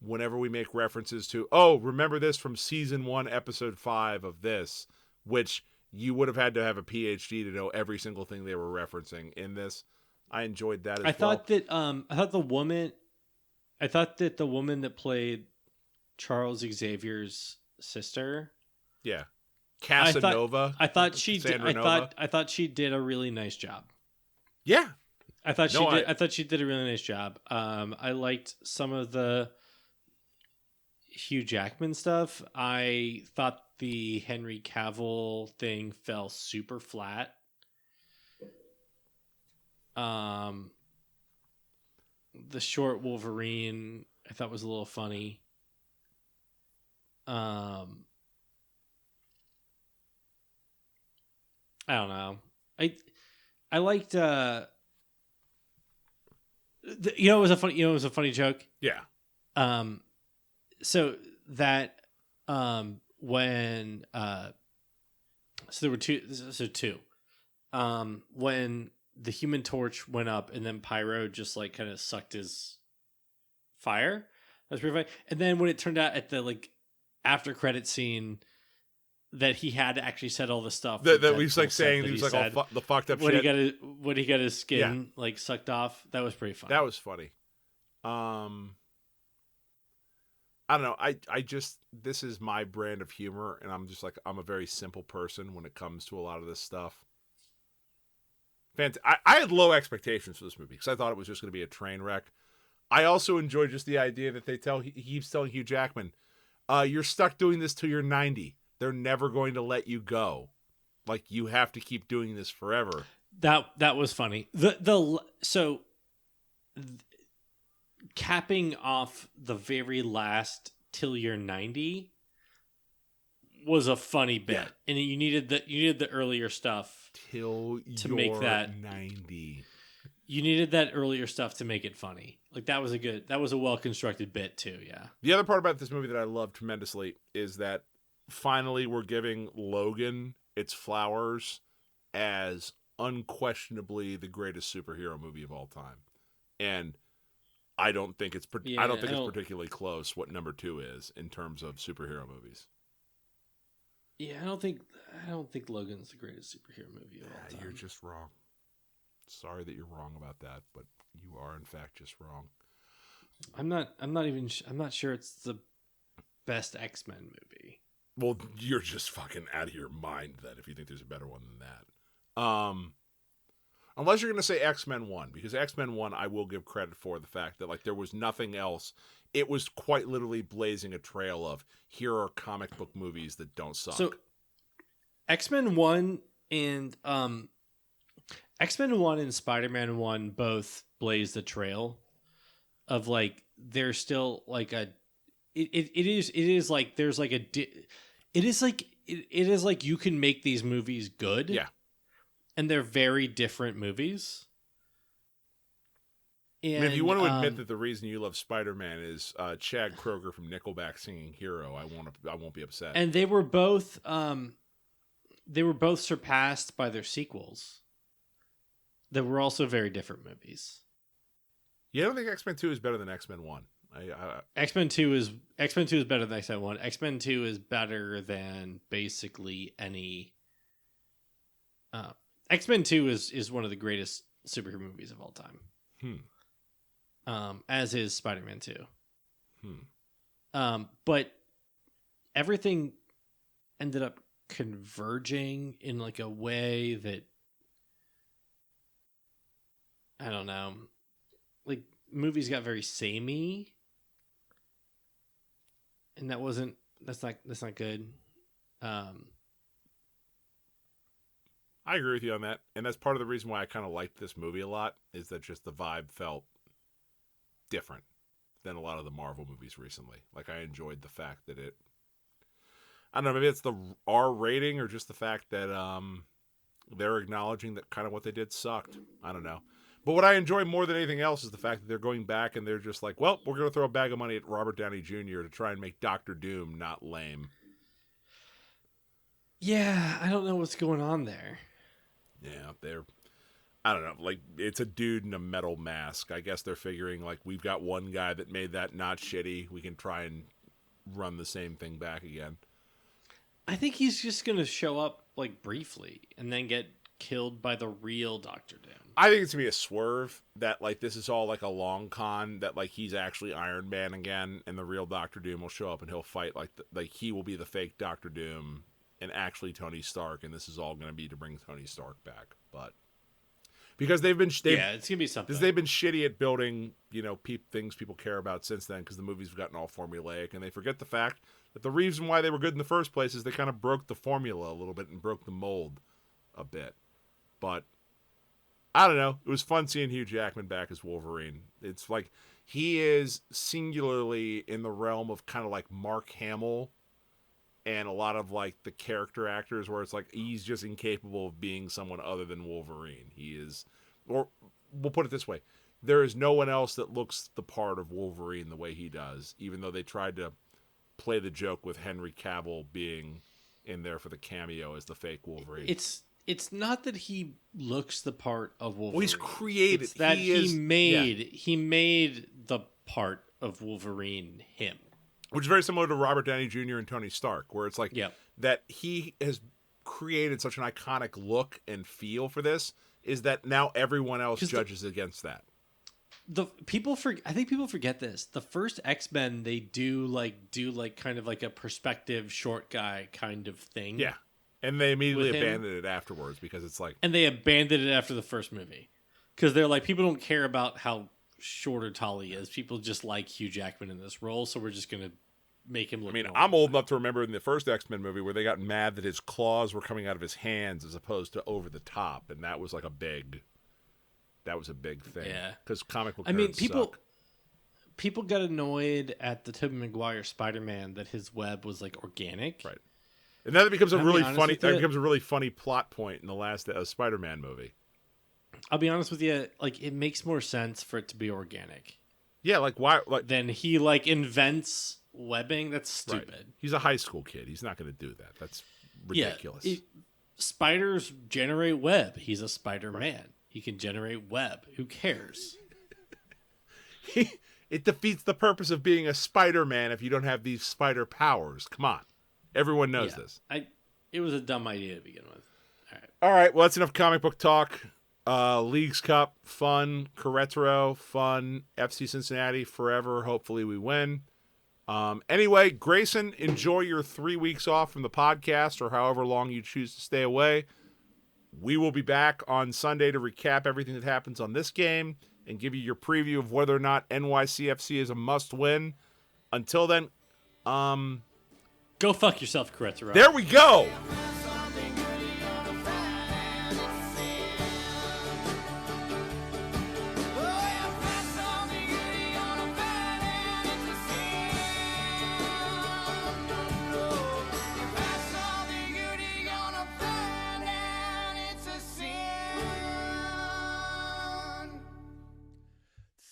whenever we make references to, remember this from season 1, episode 5 of this, which you would have had to have a PhD to know every single thing they were referencing in this. I enjoyed that as well. I thought that the woman that played Charles Xavier's sister, yeah, Casanova. I thought she Cassandra Nova. I thought she did a really nice job. Yeah. I thought she did a really nice job. I liked some of the Hugh Jackman stuff. I thought the Henry Cavill thing fell super flat. The short Wolverine I thought was a little funny. I don't know. I liked it was a funny joke. Yeah. So that when so there were two. When the Human Torch went up and then Pyro just like kind of sucked his fire. That's pretty funny. And then when it turned out at the like after credit scene that he had actually said all the stuff that he was like saying he was like all the fucked up when shit. When he got his skin like sucked off. That was pretty funny. That was funny. I don't know. I just, this is my brand of humor, and I'm just like, I'm a very simple person when it comes to a lot of this stuff. I had low expectations for this movie because I thought it was just going to be a train wreck. I also enjoy just the idea that he keeps telling Hugh Jackman, you're stuck doing this till you're 90. They're never going to let you go. Like, you have to keep doing this forever. That was funny. Capping off the very last till you're 90 was a funny bit, and you needed the earlier stuff till to you're make that 90. You needed that earlier stuff to make it funny. Like that was a well constructed bit too. Yeah. The other part about this movie that I love tremendously is that finally we're giving Logan its flowers as unquestionably the greatest superhero movie of all time, and I don't think it's particularly close what number 2 is in terms of superhero movies. Yeah, I don't think Logan's the greatest superhero movie of all time. You're just wrong. Sorry that you're wrong about that, but you are in fact just wrong. I'm not sure it's the best X-Men movie. Well, you're just fucking out of your mind then if you think there's a better one than that. Unless you're going to say X-Men 1, because X-Men 1 I will give credit for the fact that like there was nothing else. It was quite literally blazing a trail of here are comic book movies that don't suck. So X-Men 1 and X-Men 1 and Spider-Man 1 both blazed the trail of like there's still like it is like there's like it is like you can make these movies good. Yeah. And they're very different movies. And if you want to admit that the reason you love Spider-Man is Chad Kroeger from Nickelback singing "Hero," I won't be upset. And they were both surpassed by their sequels. That were also very different movies. Yeah, I don't think X-Men 2 is better than X-Men 1. X-Men 2 is better than X-Men 1. X-Men 2 is better than basically any. X-Men 2 is one of the greatest superhero movies of all time. As is Spider-Man 2. But everything ended up converging in like a way that I don't know. Like movies got very samey, and that's not good. I agree with you on that, and that's part of the reason why I kind of liked this movie a lot, is that just the vibe felt different than a lot of the Marvel movies recently. Like, I enjoyed the fact that I don't know, maybe it's the R rating or just the fact that they're acknowledging that kind of what they did sucked. I don't know. But what I enjoy more than anything else is the fact that they're going back and they're just like, well, we're going to throw a bag of money at Robert Downey Jr. to try and make Doctor Doom not lame. Yeah, I don't know what's going on there. Yeah, I don't know, like, it's a dude in a metal mask. I guess they're figuring, like, we've got one guy that made that not shitty. We can try and run the same thing back again. I think he's just going to show up, like, briefly and then get killed by the real Doctor Doom. I think it's going to be a swerve that, like, this is all, like, a long con, that, like, he's actually Iron Man again, and the real Doctor Doom will show up and he'll fight, like he will be the fake Doctor Doom, and actually Tony Stark, and this is all going to be to bring Tony Stark back. But because it's going to be something. Because they've been shitty at building, things people care about since then, because the movies have gotten all formulaic, and they forget the fact that the reason why they were good in the first place is they kind of broke the formula a little bit and broke the mold a bit. But I don't know. It was fun seeing Hugh Jackman back as Wolverine. It's like he is singularly in the realm of kind of like Mark Hamill and a lot of like the character actors, where it's like he's just incapable of being someone other than Wolverine. He is, or we'll put it this way, there is no one else that looks the part of Wolverine the way he does, even though they tried to play the joke with Henry Cavill being in there for the cameo as the fake Wolverine. It's not that he looks the part of Wolverine. Well, he's created. It's that he made the part of Wolverine him. Which is very similar to Robert Downey Jr. and Tony Stark, where it's like that he has created such an iconic look and feel for this, is that now everyone else judges against that. I think people forget this. The first X-Men, they do kind of like a perspective short guy kind of thing. Yeah. And they immediately abandoned it afterwards because it's like... And they abandoned it after the first movie. Because they're like, people don't care about how short or tall he is. People just like Hugh Jackman in this role, so we're just going to make him look normal. I'm old enough to remember in the first X-Men movie where they got mad that his claws were coming out of his hands as opposed to over the top, and that was like a big thing. Yeah. Because comic book people got annoyed at the Tobey Maguire Spider-Man that his web was like organic. Right. And then it becomes a really funny plot point in the last Spider-Man movie. I'll be honest with you, like it makes more sense for it to be organic. Yeah, like why? Like then he like invents webbing. That's stupid. Right. He's a high school kid. He's not going to do that. That's ridiculous. Yeah, spiders generate web. He's a Spider-Man. Right. He can generate web. Who cares? It defeats the purpose of being a Spider-Man if you don't have these spider powers. Come on. Everyone knows this. It was a dumb idea to begin with. All right. Well, that's enough comic book talk. Leagues Cup, fun. Querétaro, fun. FC Cincinnati, forever. Hopefully we win. Anyway, Grayson, enjoy your 3 weeks off from the podcast or however long you choose to stay away. We will be back on Sunday to recap everything that happens on this game and give you your preview of whether or not NYCFC is a must-win. Until then, go fuck yourself, Querétaro. There we go.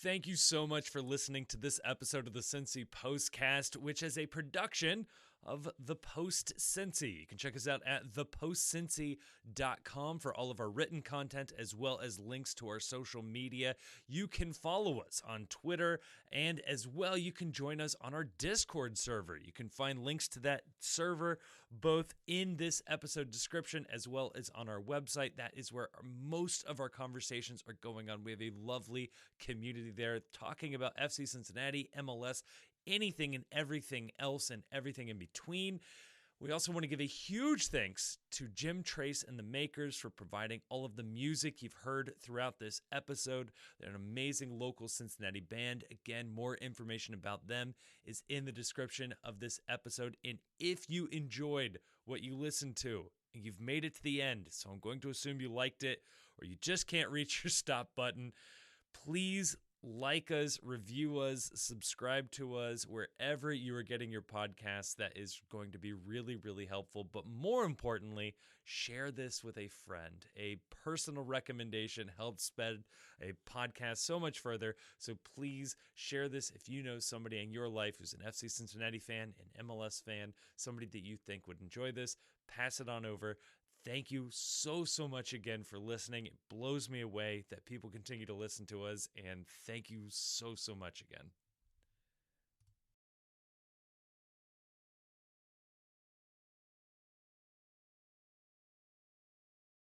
Thank you so much for listening to this episode of the Cincy Postcast, which is a production of The Post Cincy. You can check us out at thepostcincy.com for all of our written content as well as links to our social media. You can follow us on Twitter, and as well you can join us on our Discord server. You can find links to that server both in this episode description as well as on our website. That is where most of our conversations are going on. We have a lovely community there talking about FC Cincinnati, MLS, anything and everything else and everything in between. We also want to give a huge thanks to Jim Trace and the Makers for providing all of the music you've heard throughout this episode. They're an amazing local Cincinnati band. Again, more information about them is in the description of this episode. And if you enjoyed what you listened to and you've made it to the end, so I'm going to assume you liked it or you just can't reach your stop button, please like us, review us, subscribe to us wherever you are getting your podcasts. That is going to be really, really helpful. But more importantly, share this with a friend. A personal recommendation helps spread a podcast so much further. So please share this if you know somebody in your life who's an FC Cincinnati fan, an MLS fan, somebody that you think would enjoy this. Pass it on over. Thank you so much again for listening. It blows me away that people continue to listen to us, and thank you so much again.